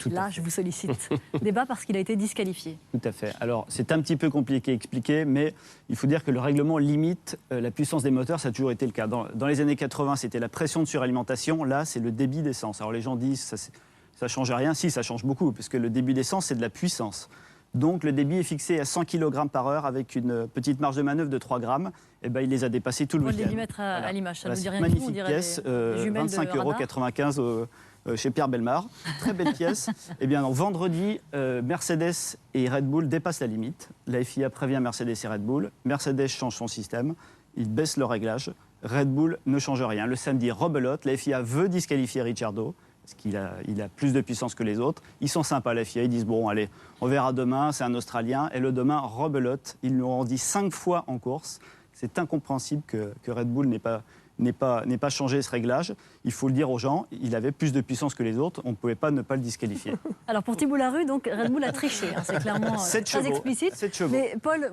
Là, je vous sollicite. Débat parce qu'il a été disqualifié. Tout à fait. Alors, c'est un petit peu compliqué à expliquer, mais il faut dire que le règlement limite la puissance des moteurs, ça a toujours été le cas. Dans les années 80, c'était la pression de suralimentation, là, c'est le débit d'essence. Alors, les gens disent, ça ne change rien. Si, ça change beaucoup, parce que le débit d'essence, c'est de la puissance. Donc, le débit est fixé à 100 kg par heure avec une petite marge de manœuvre de 3 grammes. Et ben, il les a dépassés tout le week-end. On va les mettre à l'image, ça ne nous dit rien. Magnifique pièce, 25,95 € chez Pierre Bellemare. Très belle pièce. Eh bien, vendredi, Mercedes et Red Bull dépassent la limite. La FIA prévient Mercedes et Red Bull. Mercedes change son système. Ils baissent le réglage. Red Bull ne change rien. Le samedi, rebelote. La FIA veut disqualifier Ricciardo parce qu'il a plus de puissance que les autres. Ils sont sympas, la FIA. Ils disent, bon, allez, on verra demain. C'est un Australien. Et le demain, rebelote. Ils nous ont dit 5 fois en course. C'est incompréhensible que Red Bull n'ait pas changé ce réglage. Il faut le dire aux gens, il avait plus de puissance que les autres, on ne pouvait pas ne pas le disqualifier. Alors pour Thibaut Larue, donc Red Bull a triché, c'est clairement très explicite. 7 chevaux. Mais Paul,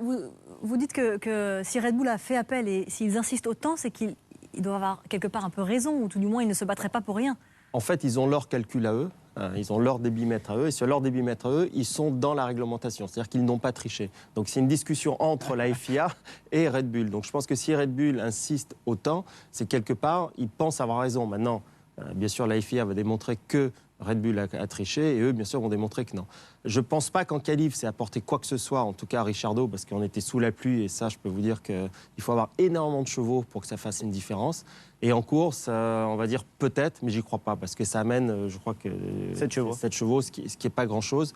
vous dites que si Red Bull a fait appel et s'ils insistent autant, c'est qu'ils doivent avoir quelque part un peu raison, ou tout du moins ils ne se battraient pas pour rien. En fait, ils ont leur calcul à eux, ils ont leur débitmètre à eux, et sur leur débitmètre à eux, ils sont dans la réglementation, c'est-à-dire qu'ils n'ont pas triché. Donc c'est une discussion entre la FIA et Red Bull. Donc je pense que si Red Bull insiste autant, c'est quelque part, ils pensent avoir raison. Maintenant, bien sûr, la FIA va démontrer que Red Bull a triché, et eux, bien sûr, vont démontrer que non. Je ne pense pas qu'en qualif, c'est apporter quoi que ce soit, en tout cas à Ricciardo, parce qu'on était sous la pluie, et ça, je peux vous dire qu'il faut avoir énormément de chevaux pour que ça fasse une différence. Et en course, on va dire peut-être, mais j'y crois pas, parce que ça amène, je crois que 7 chevaux, ce qui n'est pas grand-chose.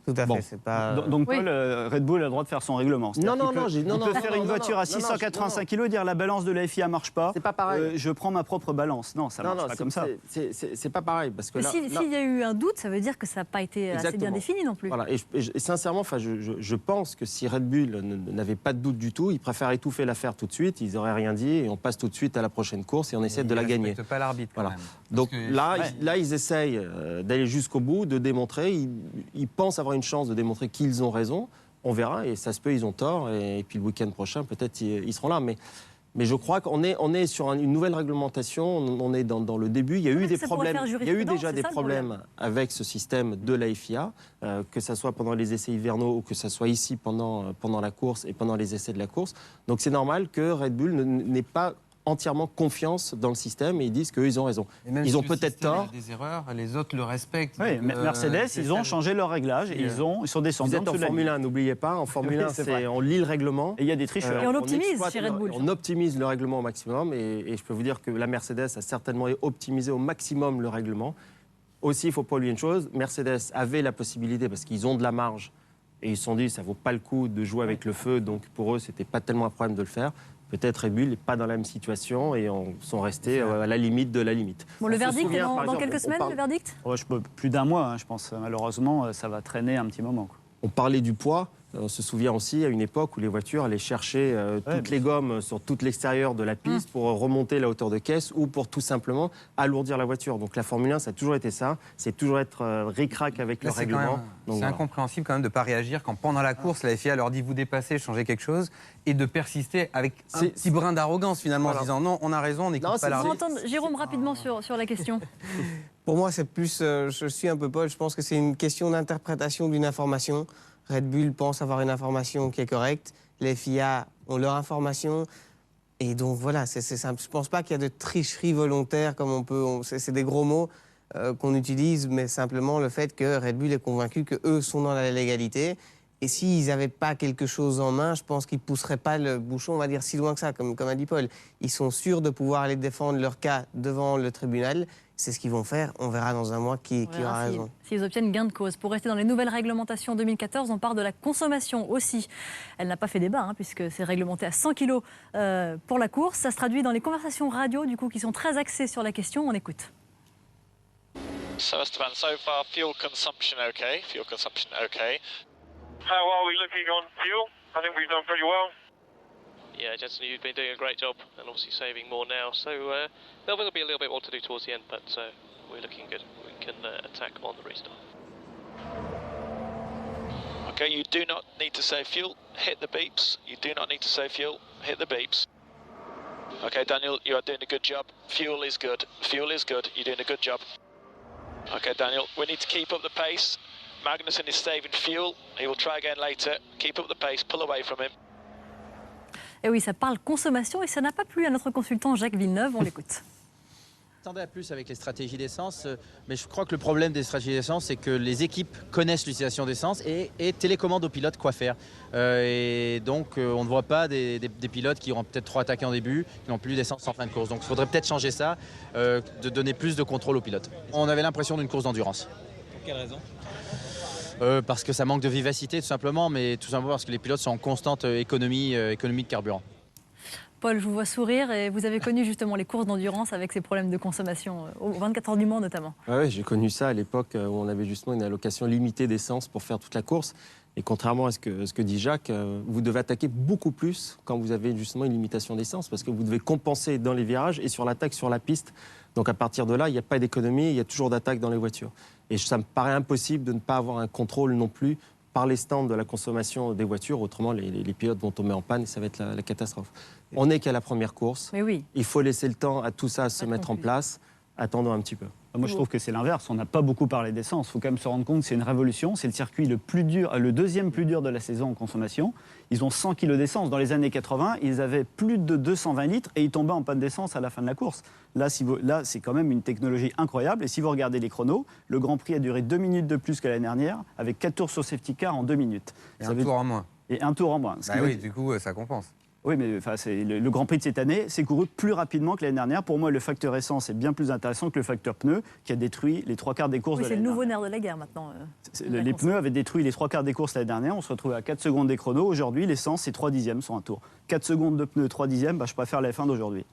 Tout à fait, c'est pas... Donc Paul, Red Bull a le droit de faire son règlement. Non, il peut faire une voiture à 685 kg et dire la balance de la FIA ne marche pas. C'est pas pareil. Je prends ma propre balance. Non, ça ne marche pas comme ça. C'est pas pareil. Parce que mais s'il y a eu un doute, ça veut dire que ça n'a pas été assez bien défini non plus. Voilà. Et sincèrement, je pense que si Red Bull n'avait pas de doute du tout, ils préfèrent étouffer l'affaire tout de suite, ils n'auraient rien dit et on passe tout de suite à la prochaine course et on essaie de la gagner. Pas l'arbitre. Voilà. Donc là, ils essayent d'aller jusqu'au bout, de démontrer. Ils pensent avoir une chance de démontrer qu'ils ont raison. On verra et ça se peut, ils ont tort. Et puis le week-end prochain, peut-être ils seront là. Mais je crois qu'on est sur une nouvelle réglementation. On est dans le début. Il y a eu des problèmes. Il y a eu déjà des problèmes avec ce système de la FIA, que ce soit pendant les essais hivernaux ou que ce soit ici pendant la course et pendant les essais de la course. Donc c'est normal que Red Bull n'ait pas entièrement confiance dans le système et ils disent qu'eux, ils ont raison. Ils ont peut-être tort. Il y a des erreurs, les autres le respectent. Oui, Mercedes, ils ont changé leur réglage et ils sont descendus. Vous êtes en Formule 1, n'oubliez pas. En Formule 1, on lit le règlement. Et il y a des tricheurs. Et on optimise chez Red Bull. On optimise le règlement au maximum et je peux vous dire que la Mercedes a certainement optimisé au maximum le règlement. Aussi, il ne faut pas oublier une chose, Mercedes avait la possibilité, parce qu'ils ont de la marge, et ils se sont dit ça ne vaut pas le coup de jouer avec le feu, donc pour eux, ce n'était pas tellement un problème de le faire. Peut-être Red Bull n'est pas dans la même situation et sont restés à la limite de la limite. Bon, le verdict est dans quelques semaines, le verdict plus d'un mois, je pense. Malheureusement, ça va traîner un petit moment. On parlait du poids. On se souvient aussi à une époque où les voitures allaient chercher toutes les gommes sur tout l'extérieur de la piste pour remonter la hauteur de caisse ou pour tout simplement alourdir la voiture. Donc la Formule 1, ça a toujours été ça. C'est toujours être ric-rac avec le règlement. C'est incompréhensible quand même de ne pas réagir quand pendant la course, la FIA leur dit vous dépassez, changez quelque chose et de persister avec un petit brin d'arrogance finalement en disant non, on a raison, on n'écoute pas l'arbitre. Jérôme, rapidement sur la question. Pour moi, c'est plus, je suis un peu Paul, je pense que c'est une question d'interprétation d'une information. Red Bull pense avoir une information qui est correcte, les FIA ont leur information, et donc voilà, c'est simple. Je ne pense pas qu'il y a de tricherie volontaire, comme c'est des gros mots qu'on utilise, mais simplement le fait que Red Bull est convaincu qu'eux sont dans la légalité, Et s'ils n'avaient pas quelque chose en main, je pense qu'ils ne pousseraient pas le bouchon, on va dire, si loin que ça, comme a dit Paul. Ils sont sûrs de pouvoir aller défendre leur cas devant le tribunal. C'est ce qu'ils vont faire. On verra dans un mois qui aura raison. S'ils obtiennent gain de cause. Pour rester dans les nouvelles réglementations 2014, on parle de la consommation aussi. Elle n'a pas fait débat, puisque c'est réglementé à 100 kg pour la course. Ça se traduit dans les conversations radio, du coup, qui sont très axées sur la question. On écoute. So Esteban, so far fuel consumption okay, fuel consumption okay. How are we looking on fuel? I think we've done pretty well. Yeah, Jensen, you've been doing a great job and obviously saving more now. So there will be a little bit more to do towards the end, but we're looking good. We can attack on the restart. Okay, you do not need to save fuel. Hit the beeps. You do not need to save fuel. Hit the beeps. Okay, Daniel, you are doing a good job. Fuel is good. Fuel is good. You're doing a good job. Okay, Daniel, we need to keep up the pace. Magnussen is saving fuel. He will try again later. Keep up the pace. Pull away from him. Et oui, ça parle consommation et ça n'a pas plu à notre consultant Jacques Villeneuve. On l'écoute. Attendez à plus avec les stratégies d'essence, mais je crois que le problème des stratégies d'essence, c'est que les équipes connaissent l'utilisation d'essence et télécommendent aux pilotes quoi faire. Et donc, on ne voit pas des pilotes qui auront peut-être trop attaqué en début, qui n'ont plus d'essence en fin de course. Donc, il faudrait peut-être changer ça, de donner plus de contrôle aux pilotes. On avait l'impression d'une course d'endurance. Pour quelle raison ? Parce que ça manque de vivacité, tout simplement, mais tout simplement parce que les pilotes sont en constante économie de carburant. Paul, je vous vois sourire et vous avez connu justement les courses d'endurance avec ces problèmes de consommation, aux 24 heures du Mans notamment. Oui, j'ai connu ça à l'époque où on avait justement une allocation limitée d'essence pour faire toute la course. Et contrairement à ce que dit Jacques, vous devez attaquer beaucoup plus quand vous avez justement une limitation d'essence parce que vous devez compenser dans les virages et sur l'attaque sur la piste. Donc à partir de là, il n'y a pas d'économie, il y a toujours d'attaque dans les voitures. Et ça me paraît impossible de ne pas avoir un contrôle non plus par les stands de la consommation des voitures. Autrement, les pilotes vont tomber en panne et ça va être la catastrophe. On n'est qu'à la première course. Mais oui. Il faut laisser le temps à tout ça se mettre en place. Attendons un petit peu. Moi, je trouve que c'est l'inverse. On n'a pas beaucoup parlé d'essence. Il faut quand même se rendre compte que c'est une révolution. C'est le circuit le plus dur, le deuxième plus dur de la saison en consommation. Ils ont 100 kg d'essence. Dans les années 80, ils avaient plus de 220 litres et ils tombaient en panne d'essence à la fin de la course. Là, c'est quand même une technologie incroyable. Et si vous regardez les chronos, le Grand Prix a duré 2 minutes de plus que l'année dernière, avec 4 tours sur safety car en 2 minutes. Et un tour en moins. Et un tour en moins. Oui, du coup, ça compense. Oui, mais le Grand Prix de cette année s'est couru plus rapidement que l'année dernière. Pour moi, le facteur essence est bien plus intéressant que le facteur pneu, qui a détruit les 3 quarts des courses de l'année dernière. C'est le nouveau nerf de la guerre maintenant. Les pneus avaient détruit les 3 quarts des courses l'année dernière. On se retrouvait à 4 secondes des chronos. Aujourd'hui, l'essence, c'est 3 dixièmes sur un tour. 4 secondes de pneus, 3 dixièmes, je préfère la F1 d'aujourd'hui.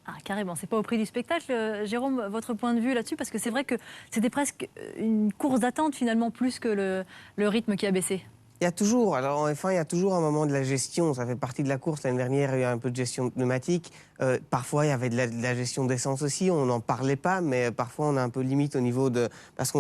Ah, carrément, c'est pas au prix du spectacle. Jérôme, votre point de vue là-dessus, parce que c'est vrai que c'était presque une course d'attente finalement, plus que le rythme qui a baissé. Il y a toujours, alors en F1, il y a toujours un moment de la gestion. Ça fait partie de la course. L'année dernière, il y a eu un peu de gestion pneumatique. Parfois, il y avait de la gestion d'essence aussi. On n'en parlait pas, mais parfois, on a un peu limite au niveau de... Parce que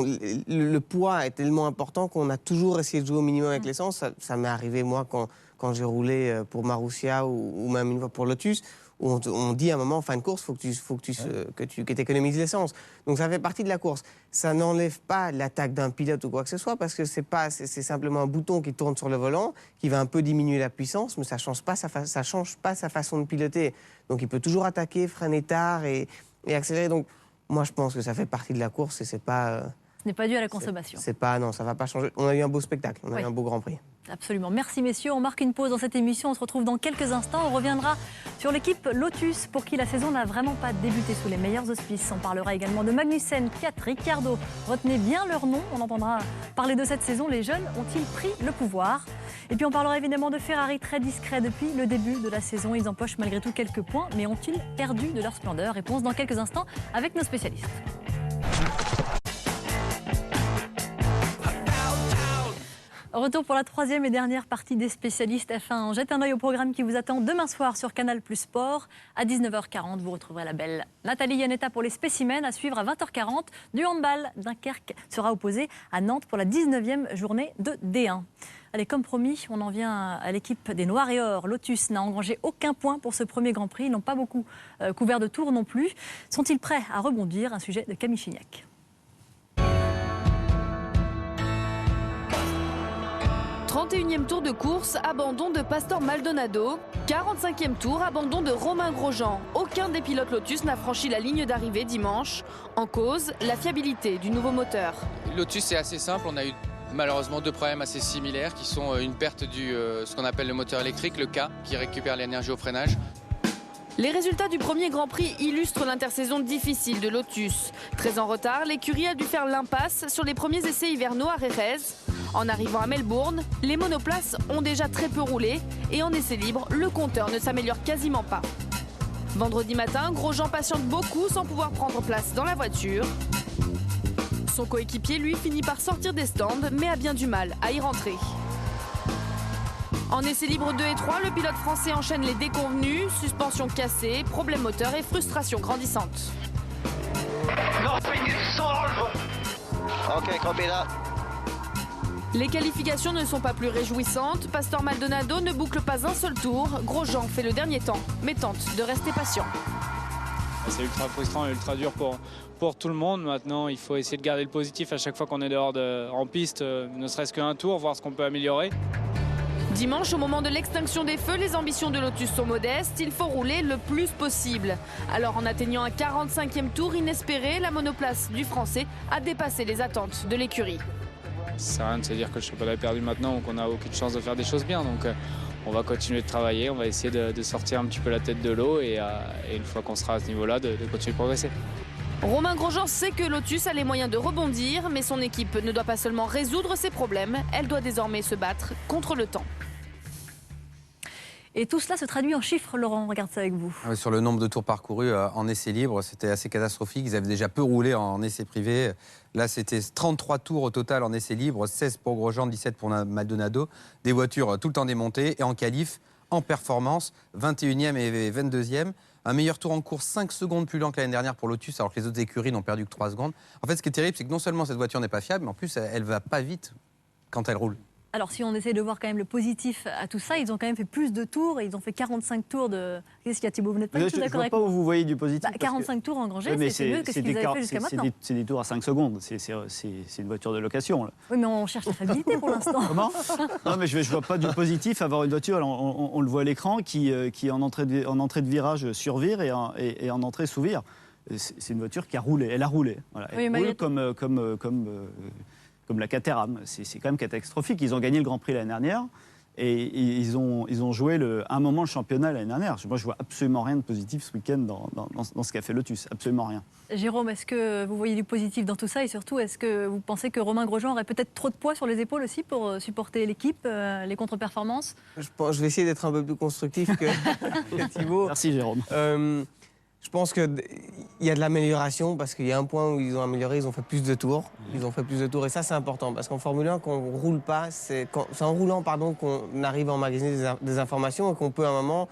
le poids est tellement important qu'on a toujours essayé de jouer au minimum avec l'essence. Ça m'est arrivé, moi, quand j'ai roulé pour Marussia ou même une fois pour Lotus, où on dit à un moment, en fin de course, il faut que tu économises l'essence. Donc ça fait partie de la course. Ça n'enlève pas l'attaque d'un pilote ou quoi que ce soit, parce que c'est simplement un bouton qui tourne sur le volant, qui va un peu diminuer la puissance, mais ça ne change pas sa façon de piloter. Donc il peut toujours attaquer, freiner tard et accélérer. Donc moi, je pense que ça fait partie de la course et c'est pas... Ce n'est pas dû à la consommation. Non, ça ne va pas changer. On a eu un beau spectacle, on a eu un beau Grand Prix. Absolument. Merci messieurs. On marque une pause dans cette émission. On se retrouve dans quelques instants. On reviendra sur l'équipe Lotus pour qui la saison n'a vraiment pas débuté sous les meilleurs auspices. On parlera également de Magnussen, Kvyat, Ricciardo. Retenez bien leur nom. On entendra parler de cette saison. Les jeunes ont-ils pris le pouvoir? Et puis on parlera évidemment de Ferrari, très discret depuis le début de la saison. Ils empochent malgré tout quelques points, mais ont-ils perdu de leur splendeur? Réponse dans quelques instants avec nos spécialistes. Retour pour la troisième et dernière partie des spécialistes F1. Jette un œil au programme qui vous attend demain soir sur Canal Plus Sport. À 19h40, vous retrouverez la belle Nathalie Iannetta pour les spécimens. À suivre à 20h40, du handball. Dunkerque sera opposé à Nantes pour la 19e journée de D1. Allez, comme promis, on en vient à l'équipe des Noirs et Or. Lotus n'a engrangé aucun point pour ce premier Grand Prix. Ils n'ont pas beaucoup couvert de tours non plus. Sont-ils prêts à rebondir? Un sujet de Camille Chignac. 31e tour de course, abandon de Pastor Maldonado. 45e tour, abandon de Romain Grosjean. Aucun des pilotes Lotus n'a franchi la ligne d'arrivée dimanche. En cause, la fiabilité du nouveau moteur. Lotus, c'est assez simple. On a eu Malheureusement, 2 problèmes assez similaires qui sont une perte du ce qu'on appelle le moteur électrique, le K, qui récupère l'énergie au freinage. Les résultats du premier Grand Prix illustrent l'intersaison difficile de Lotus. Très en retard, l'écurie a dû faire l'impasse sur les premiers essais hivernaux à Jerez. En arrivant à Melbourne, les monoplaces ont déjà très peu roulé et en essai libre, le compteur ne s'améliore quasiment pas. Vendredi matin, Grosjean patiente beaucoup sans pouvoir prendre place dans la voiture. Son coéquipier, lui, finit par sortir des stands, mais a bien du mal à y rentrer. En essais libres 2 et 3, le pilote français enchaîne les déconvenus, suspension cassée, problème moteur et frustration grandissante. Okay, copy that. Les qualifications ne sont pas plus réjouissantes. Pastor Maldonado ne boucle pas un seul tour. Grosjean fait le dernier temps, mais tente de rester patient. C'est ultra frustrant et ultra dur pour tout le monde. Maintenant, il faut essayer de garder le positif à chaque fois qu'on est dehors en piste, ne serait-ce qu'un tour, voir ce qu'on peut améliorer. Dimanche, au moment de l'extinction des feux, les ambitions de Lotus sont modestes. Il faut rouler le plus possible. Alors, en atteignant un 45e tour inespéré, la monoplace du Français a dépassé les attentes de l'écurie. Ça sert à rien de se dire que le championnat est perdu maintenant ou qu'on n'a aucune chance de faire des choses bien. Donc, on va continuer de travailler, on va essayer de sortir un petit peu la tête de l'eau et une fois qu'on sera à ce niveau-là, de continuer de progresser. Romain Grosjean sait que Lotus a les moyens de rebondir, mais son équipe ne doit pas seulement résoudre ses problèmes, elle doit désormais se battre contre le temps. Et tout cela se traduit en chiffres, Laurent, on regarde ça avec vous. Sur le nombre de tours parcourus en essai libre, c'était assez catastrophique. Ils avaient déjà peu roulé en essai privé. Là, c'était 33 tours au total en essai libre, 16 pour Grosjean, 17 pour Maldonado. Des voitures tout le temps démontées. Et en qualif, en performance, 21e et 22e. Un meilleur tour en course, 5 secondes plus lent que l'année dernière pour Lotus, alors que les autres écuries n'ont perdu que 3 secondes. En fait, ce qui est terrible, c'est que non seulement cette voiture n'est pas fiable, mais en plus, elle ne va pas vite quand elle roule. Alors, si on essaie de voir quand même le positif à tout ça, ils ont quand même fait plus de tours et ils ont fait 45 tours de... Qu'est-ce qu'il y a, Thibaut? Vous n'êtes pas du tout d'accord avec moi? Je ne vois pas où vous voyez du positif. 45 tours engrangés, oui, c'est mieux que ce qu'ils avaient fait jusqu'à maintenant. C'est des tours à 5 secondes. C'est une voiture de location. Là. Oui, mais on cherche la fiabilité pour l'instant. Comment? Non, mais je ne vois pas du positif avoir une voiture, on le voit à l'écran, qui en entrée de virage survire et en entrée sous-vire. C'est une voiture qui a roulé. Elle a roulé. Voilà. Elle roule comme la Caterham. C'est quand même catastrophique. Ils ont gagné le Grand Prix l'année dernière et ils ont joué un moment le championnat l'année dernière. Moi, je vois absolument rien de positif ce week-end dans ce qu'a fait Lotus. Absolument rien. Jérôme, est-ce que vous voyez du positif dans tout ça et surtout, est-ce que vous pensez que Romain Grosjean aurait peut-être trop de poids sur les épaules aussi pour supporter l'équipe, les contre-performances? Je vais essayer d'être un peu plus constructif que Thibaut. Merci Jérôme. Je pense qu'il y a de l'amélioration parce qu'il y a un point où ils ont amélioré, ils ont fait plus de tours. Ils ont fait plus de tours et ça c'est important parce qu'en Formule 1, quand on ne roule pas, c'est en roulant qu'on arrive à emmagasiner des informations et qu'on peut à un moment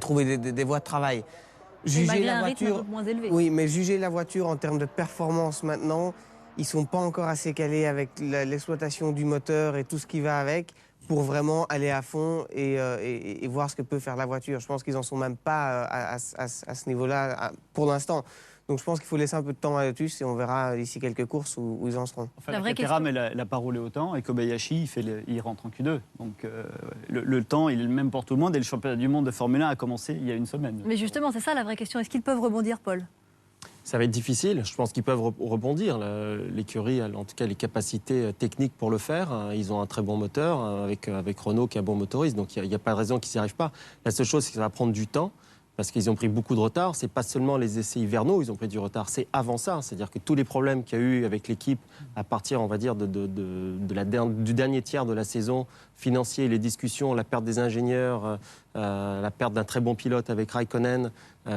trouver des voies de travail. Juger la voiture, moins élevé. Oui, mais juger la voiture en termes de performance maintenant, ils ne sont pas encore assez calés avec l'exploitation du moteur et tout ce qui va avec pour vraiment aller à fond et voir ce que peut faire la voiture. Je pense qu'ils n'en sont même pas à ce niveau-là pour l'instant. Donc je pense qu'il faut laisser un peu de temps à Lotus et on verra d'ici quelques courses où ils en seront. Enfin, la Caterham, elle n'a pas roulé autant et Kobayashi, il rentre en Q2. Donc le temps, il est le même pour tout le monde et le championnat du monde de Formule 1 a commencé il y a une semaine. Mais justement, c'est ça la vraie question. Est-ce qu'ils peuvent rebondir, Paul? Ça va être difficile. Je pense qu'ils peuvent rebondir. L'écurie a en tout cas les capacités techniques pour le faire. Ils ont un très bon moteur avec Renault qui est un bon motoriste. Donc il n'y a pas de raison qu'ils n'y arrivent pas. La seule chose, c'est que ça va prendre du temps parce qu'ils ont pris beaucoup de retard. C'est pas seulement les essais hivernaux, ils ont pris du retard. C'est avant ça. C'est-à-dire que tous les problèmes qu'il y a eu avec l'équipe à partir, on va dire, du dernier tiers de la saison, financier, les discussions, la perte des ingénieurs, la perte d'un très bon pilote avec Raikkonen,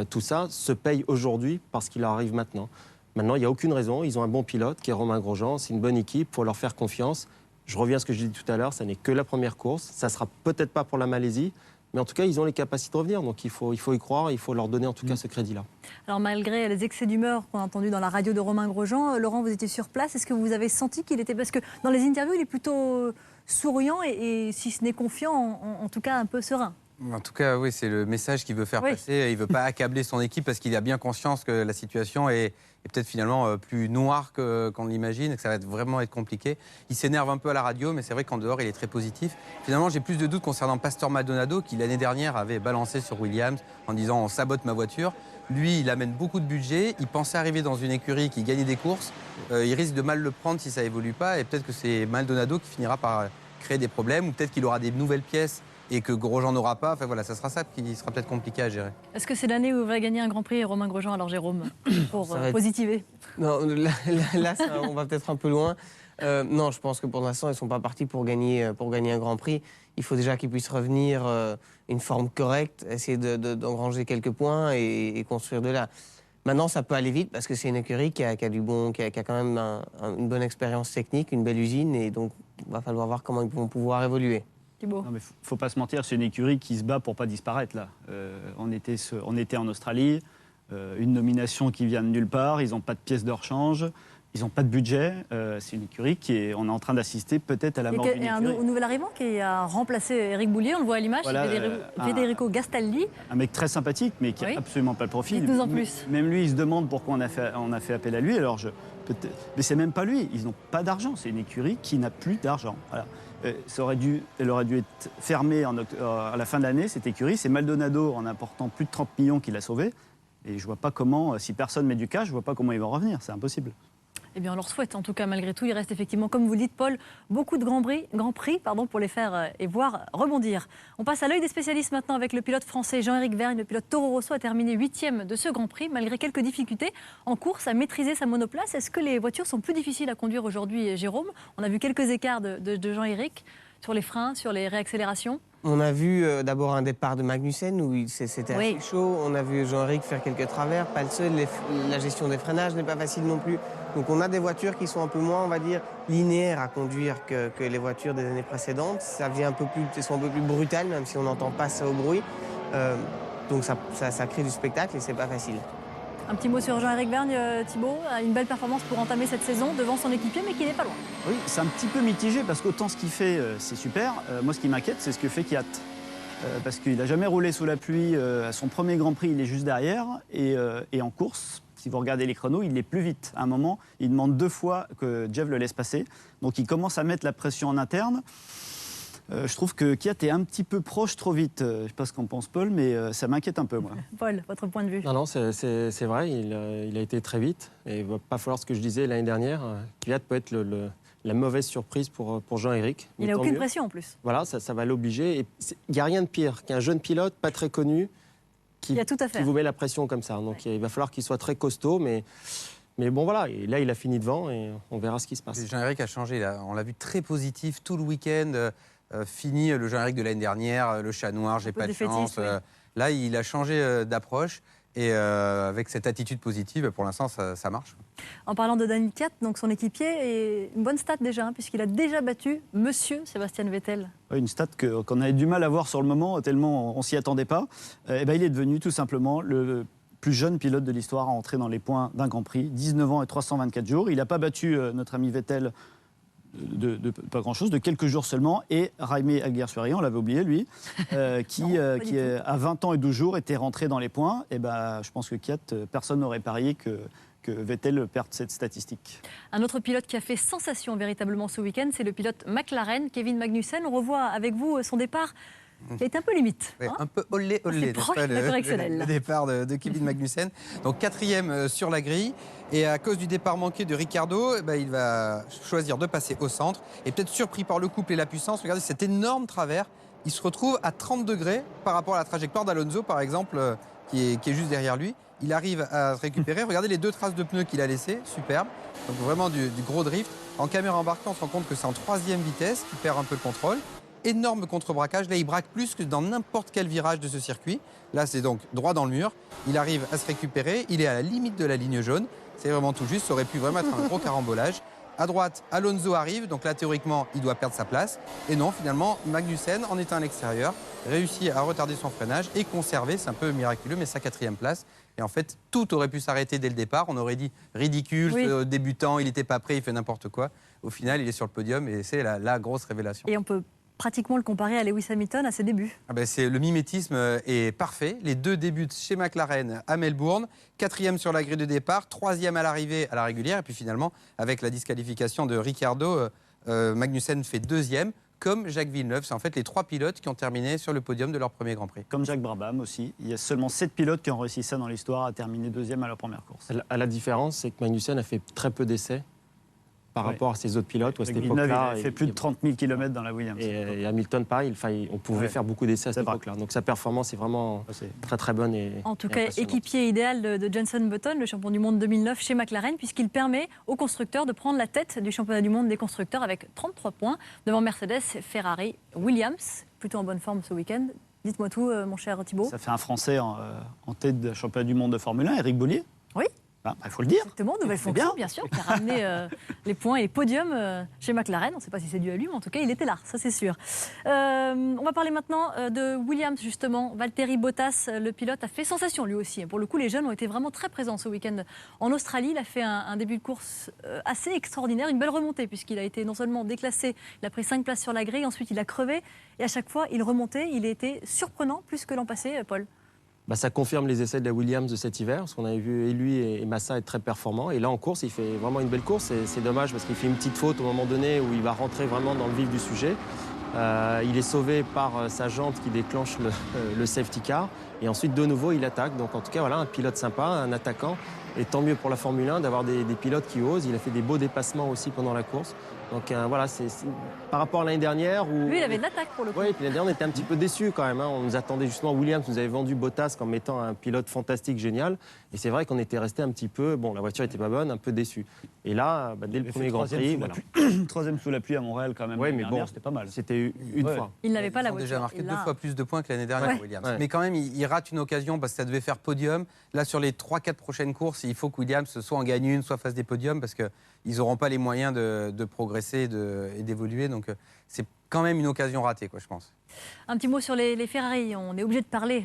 tout ça se paye aujourd'hui parce qu'il arrive maintenant. Maintenant, il n'y a aucune raison. Ils ont un bon pilote qui est Romain Grosjean. C'est une bonne équipe. Il faut leur faire confiance. Je reviens à ce que j'ai dit tout à l'heure. Ça n'est que la première course. Ça ne sera peut-être pas pour la Malaisie. Mais en tout cas, ils ont les capacités de revenir. Donc il faut y croire. Il faut leur donner en tout cas ce crédit-là. Alors malgré les excès d'humeur qu'on a entendus dans la radio de Romain Grosjean, Laurent, vous étiez sur place. Est-ce que vous avez senti qu'il était... Parce que dans les interviews, il est plutôt souriant et si ce n'est confiant, en tout cas un peu serein. En tout cas, oui, c'est le message qu'il veut faire passer. Il ne veut pas accabler son équipe parce qu'il a bien conscience que la situation est peut-être finalement plus noire qu'on l'imagine et que ça va vraiment être compliqué. Il s'énerve un peu à la radio, mais c'est vrai qu'en dehors, il est très positif. Finalement, j'ai plus de doutes concernant Pastor Maldonado qui, l'année dernière, avait balancé sur Williams en disant « on sabote ma voiture ». Lui, il amène beaucoup de budget. Il pensait arriver dans une écurie qui gagnait des courses. Il risque de mal le prendre si ça évolue pas. Et peut-être que c'est Maldonado qui finira par créer des problèmes. Ou peut-être qu'il aura des nouvelles pièces et que Grosjean n'aura pas. Enfin voilà, ça sera ça qui sera peut-être compliqué à gérer. Est-ce que c'est l'année où il va gagner un Grand Prix Romain Grosjean? Alors Jérôme, pour positiver. Non, là on va peut-être un peu loin. Non, je pense que pour l'instant, ils ne sont pas partis pour gagner un Grand Prix. Il faut déjà qu'ils puissent revenir une forme correcte, essayer d'engranger quelques points et construire de là. Maintenant, ça peut aller vite parce que c'est une écurie qui a quand même une bonne expérience technique, une belle usine, et donc il va falloir voir comment ils vont pouvoir évoluer. Non, mais faut pas se mentir, c'est une écurie qui se bat pour pas disparaître là. On était en Australie, une nomination qui vient de nulle part, ils n'ont pas de pièces de rechange. Ils n'ont pas de budget. C'est une écurie on est en train d'assister peut-être à la mort d'une écurie. Un nouvel arrivant qui a remplacé Eric Boulier, on le voit à l'image, voilà, Federico Gastaldi. Un mec très sympathique, mais qui n'a absolument pas le profil. Dites-nous en plus. Même lui, il se demande pourquoi on a fait appel à lui. Alors mais c'est même pas lui. Ils n'ont pas d'argent. C'est une écurie qui n'a plus d'argent. Voilà. Elle aurait dû être fermée à la fin de l'année, cette écurie. C'est Maldonado, en apportant plus de 30 millions, qui l'a sauvée. Et je vois pas comment, si personne met du cash, je vois pas comment il va revenir. C'est impossible. Eh bien, on leur souhaite. En tout cas, malgré tout, il reste effectivement, comme vous le dites, Paul, beaucoup de grands prix pour les faire et voir rebondir. On passe à l'œil des spécialistes maintenant avec le pilote français Jean-Éric Vergne. Le pilote Toro Rosso a terminé 8e de ce Grand Prix, malgré quelques difficultés en course à maîtriser sa monoplace. Est-ce que les voitures sont plus difficiles à conduire aujourd'hui, Jérôme? On a vu quelques écarts de Jean-Éric sur les freins, sur les réaccélérations. On a vu d'abord un départ de Magnussen où c'était assez chaud. On a vu Jean-Éric faire quelques travers, pas le seul. La gestion des freinages n'est pas facile non plus. Donc on a des voitures qui sont un peu moins, on va dire, linéaires à conduire que les voitures des années précédentes. Elles sont un peu plus brutales, même si on n'entend pas ça au bruit. Donc ça crée du spectacle et c'est pas facile. Un petit mot sur Jean-Éric Vergne, Thibaut. Une belle performance pour entamer cette saison devant son équipier, mais qui n'est pas loin. Oui, c'est un petit peu mitigé parce qu'autant ce qu'il fait, c'est super. Moi, ce qui m'inquiète, c'est ce que fait Kvyat. Parce qu'il n'a jamais roulé sous la pluie. À son premier Grand Prix, il est juste derrière. Et en course, si vous regardez les chronos, il est plus vite. À un moment, il demande 2 fois que Jeff le laisse passer. Donc, il commence à mettre la pression en interne. Je trouve que Kvyat est un petit peu proche trop vite. Je ne sais pas ce qu'en pense Paul, mais ça m'inquiète un peu, moi. Paul, votre point de vue? Non, c'est vrai, il a été très vite. Et il ne va pas falloir ce que je disais l'année dernière. Kvyat peut être la mauvaise surprise pour Jean-Éric. Il n'a aucune pression en plus. Voilà, ça va l'obliger. Il n'y a rien de pire qu'un jeune pilote, pas très connu, qui vous met la pression comme ça. Donc il va falloir qu'il soit très costaud, mais bon, voilà, et là, il a fini devant et on verra ce qui se passe. Jean-Éric a changé. On l'a vu très positif tout le week-end. Fini le Jean-Éric de l'année dernière, le chat noir, j'ai pas de chance. Là, il a changé d'approche et avec cette attitude positive, pour l'instant, ça marche. En parlant de Daniel Kvyat, donc son équipier, est une bonne stat déjà, puisqu'il a déjà battu Monsieur Sébastien Vettel. Une stat qu'on avait du mal à voir sur le moment, tellement on ne s'y attendait pas. Il est devenu tout simplement le plus jeune pilote de l'histoire à entrer dans les points d'un Grand Prix, 19 ans et 324 jours. Il n'a pas battu notre ami Vettel de pas grand-chose, de quelques jours seulement, et Jaime Alguersuari, on l'avait oublié lui, qui à 20 ans et 12 jours était rentré dans les points. Et je pense que Kvyat, personne n'aurait parié que Vettel perde cette statistique. Un autre pilote qui a fait sensation véritablement ce week-end, c'est le pilote McLaren, Kevin Magnussen. On revoit avec vous son départ. Il est un peu limite. Oui, un peu olé, le départ de Kevin Magnussen. Donc 4e sur la grille. Et à cause du départ manqué de Ricciardo, il va choisir de passer au centre. Et peut-être surpris par le couple et la puissance, regardez cet énorme travers. Il se retrouve à 30 degrés par rapport à la trajectoire d'Alonso, par exemple, qui est juste derrière lui. Il arrive à se récupérer. Regardez les 2 traces de pneus qu'il a laissées, superbe. Donc vraiment du gros drift. En caméra embarquée, on se rend compte que c'est en 3e vitesse qu'il perd un peu le contrôle. Énorme contre-braquage. Là, il braque plus que dans n'importe quel virage de ce circuit. Là, c'est donc droit dans le mur. Il arrive à se récupérer. Il est à la limite de la ligne jaune. C'est vraiment tout juste. Ça aurait pu vraiment être un gros carambolage. À droite, Alonso arrive. Donc là, théoriquement, il doit perdre sa place. Et non, finalement, Magnussen, en étant à l'extérieur, réussit à retarder son freinage et conserver, c'est un peu miraculeux, mais sa 4e place. Et en fait, tout aurait pu s'arrêter dès le départ. On aurait dit ridicule, ce débutant, il n'était pas prêt, il fait n'importe quoi. Au final, il est sur le podium et c'est la grosse révélation. Et on peut pratiquement le comparer à Lewis Hamilton à ses débuts. Le mimétisme est parfait. Les 2 débutent chez McLaren à Melbourne, 4e sur la grille de départ, 3e à l'arrivée à la régulière, et puis finalement, avec la disqualification de Ricciardo, Magnussen fait 2e. comme Jacques Villeneuve. C'est en fait les 3 pilotes qui ont terminé sur le podium de leur premier Grand Prix. Comme Jacques Brabham aussi. Il y a seulement 7 pilotes qui ont réussi ça dans l'histoire, à terminer 2e à leur première course. La différence, c'est que Magnussen a fait très peu d'essais par rapport à ses autres pilotes. Jacques Villeneuve, il a fait plus de 30 000 km dans la Williams. Et Hamilton, pareil, on pouvait faire beaucoup d'essais à cette époque-là. Donc sa performance est vraiment très très bonne. En tout cas, équipier idéal de Jenson Button, le champion du monde 2009 chez McLaren, puisqu'il permet aux constructeurs de prendre la tête du championnat du monde des constructeurs avec 33 points devant Mercedes, Ferrari, Williams, plutôt en bonne forme ce week-end. Dites-moi tout, mon cher Thibaut. Ça fait un Français en tête du championnat du monde de Formule 1, Éric Bollier. Oui. Il faut le dire. Exactement, nouvelle fonction, bien sûr, qui a ramené les points et les podiums chez McLaren. On ne sait pas si c'est dû à lui, mais en tout cas, il était là, ça c'est sûr. On va parler maintenant de Williams, justement. Valtteri Bottas, le pilote, a fait sensation lui aussi. Pour le coup, les jeunes ont été vraiment très présents ce week-end en Australie. Il a fait un début de course assez extraordinaire, une belle remontée, puisqu'il a été non seulement déclassé, il a pris 5 places sur la grille, ensuite il a crevé, et à chaque fois, il remontait. Il a été surprenant, plus que l'an passé, Paul. Ça confirme les essais de la Williams de cet hiver, parce qu'on avait vu lui et Massa être très performants. Et là, en course, il fait vraiment une belle course. Et c'est dommage parce qu'il fait une petite faute au moment donné où il va rentrer vraiment dans le vif du sujet. Il est sauvé par sa jante qui déclenche le safety car. Et ensuite, de nouveau, il attaque. Donc, en tout cas, voilà, un pilote sympa, un attaquant. Et tant mieux pour la Formule 1 d'avoir des pilotes qui osent. Il a fait des beaux dépassements aussi pendant la course. Donc voilà, c'est par rapport à l'année dernière où... Lui, il avait de l'attaque pour le coup. Oui, puis l'année dernière, on était un petit peu déçus quand même. On nous attendait justement, Williams nous avait vendu Bottas comme étant un pilote fantastique, génial. Et c'est vrai qu'on était resté un petit peu, la voiture n'était pas bonne, un peu déçu. Et là, dès le premier Grand Prix... Troisième sous la pluie à Montréal quand même. Oui, mais bon, c'était pas mal. C'était une fois. Il n'avait pas la voiture. Ils ont déjà marqué 2 fois plus de points que l'année dernière, Williams. Ouais. Mais quand même, il rate une occasion parce que ça devait faire podium. Là, sur les 3-4 prochaines courses, il faut que Williams soit en gagne une, soit fasse des podiums parce qu'ils n'auront pas les moyens de progresser et d'évoluer. Donc, c'est quand même une occasion ratée, je pense. Un petit mot sur les Ferrari. On est obligé de parler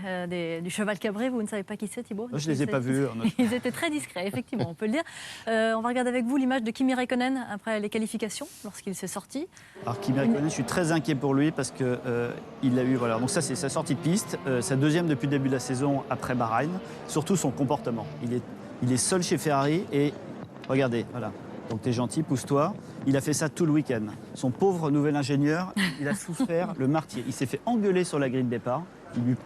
du cheval cabré. Vous ne savez pas qui c'est, Thibaut? Je ne les ai pas vus. Ils étaient très discrets, effectivement, on peut le dire. On va regarder avec vous l'image de Kimi Räikkönen après les qualifications, lorsqu'il s'est sorti. Alors Kimi Räikkönen, je suis très inquiet pour lui parce qu'il a eu... Voilà, donc ça, c'est sa sortie de piste. Sa deuxième depuis le début de la saison après Bahreïn. Surtout son comportement. Il est seul chez Ferrari et regardez, voilà. Donc t'es gentil, pousse-toi. Il a fait ça tout le week-end. Son pauvre nouvel ingénieur, il a souffert le martyr. Il s'est fait engueuler sur la grille de départ.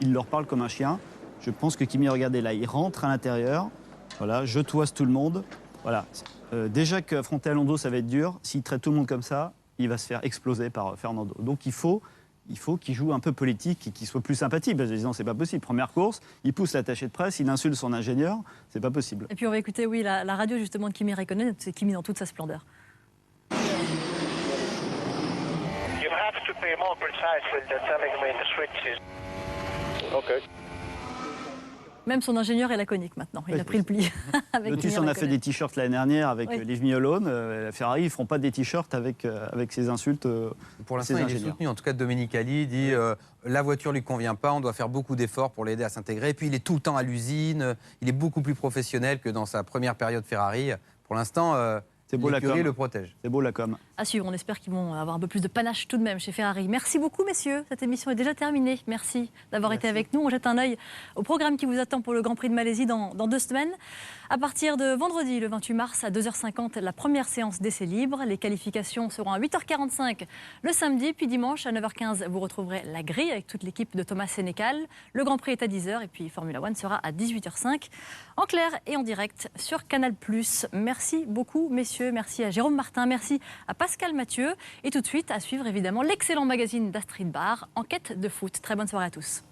Il leur parle comme un chien. Je pense que Kimi, regardez là, il rentre à l'intérieur. Voilà, je toise tout le monde. Voilà. Déjà qu'affronter Alonso, ça va être dur. S'il traite tout le monde comme ça, il va se faire exploser par Fernando. Donc il faut qu'il joue un peu politique et qu'il soit plus sympathique. Parce que sinon, c'est pas possible. Première course, il pousse l'attaché de presse, il insulte son ingénieur. C'est pas possible. Et puis on va écouter, la radio justement de Kimi Räikkönen. C'est Kimi dans toute sa splendeur. You have to be more precise when you're telling me the switches. Okay. Même son ingénieur est laconique maintenant. Il a pris le pli. Lotus en a fait des t-shirts l'année dernière avec Leave Me Alone. Ferrari, ils ne feront pas des t-shirts avec ses insultes. Pour l'instant, il est soutenu. En tout cas, Domenicali dit la voiture ne lui convient pas, on doit faire beaucoup d'efforts pour l'aider à s'intégrer. Et puis, il est tout le temps à l'usine. Il est beaucoup plus professionnel que dans sa première période Ferrari. Pour l'instant, l'écurie le protège. C'est beau la com. À suivre, on espère qu'ils vont avoir un peu plus de panache tout de même chez Ferrari. Merci beaucoup, messieurs. Cette émission est déjà terminée. Merci d'avoir été avec nous. On jette un œil au programme qui vous attend pour le Grand Prix de Malaisie dans 2 semaines. À partir de vendredi, le 28 mars, à 2h50, la première séance d'essai libre. Les qualifications seront à 8h45 le samedi. Puis dimanche, à 9h15, vous retrouverez la grille avec toute l'équipe de Thomas Sénécal. Le Grand Prix est à 10h et puis Formula One sera à 18h05 en clair et en direct sur Canal+. Merci beaucoup, messieurs. Merci à Jérôme Martin. Merci à Pascal Mathieu. Et tout de suite, à suivre évidemment l'excellent magazine d'Astrid Barr, Enquête de foot. Très bonne soirée à tous.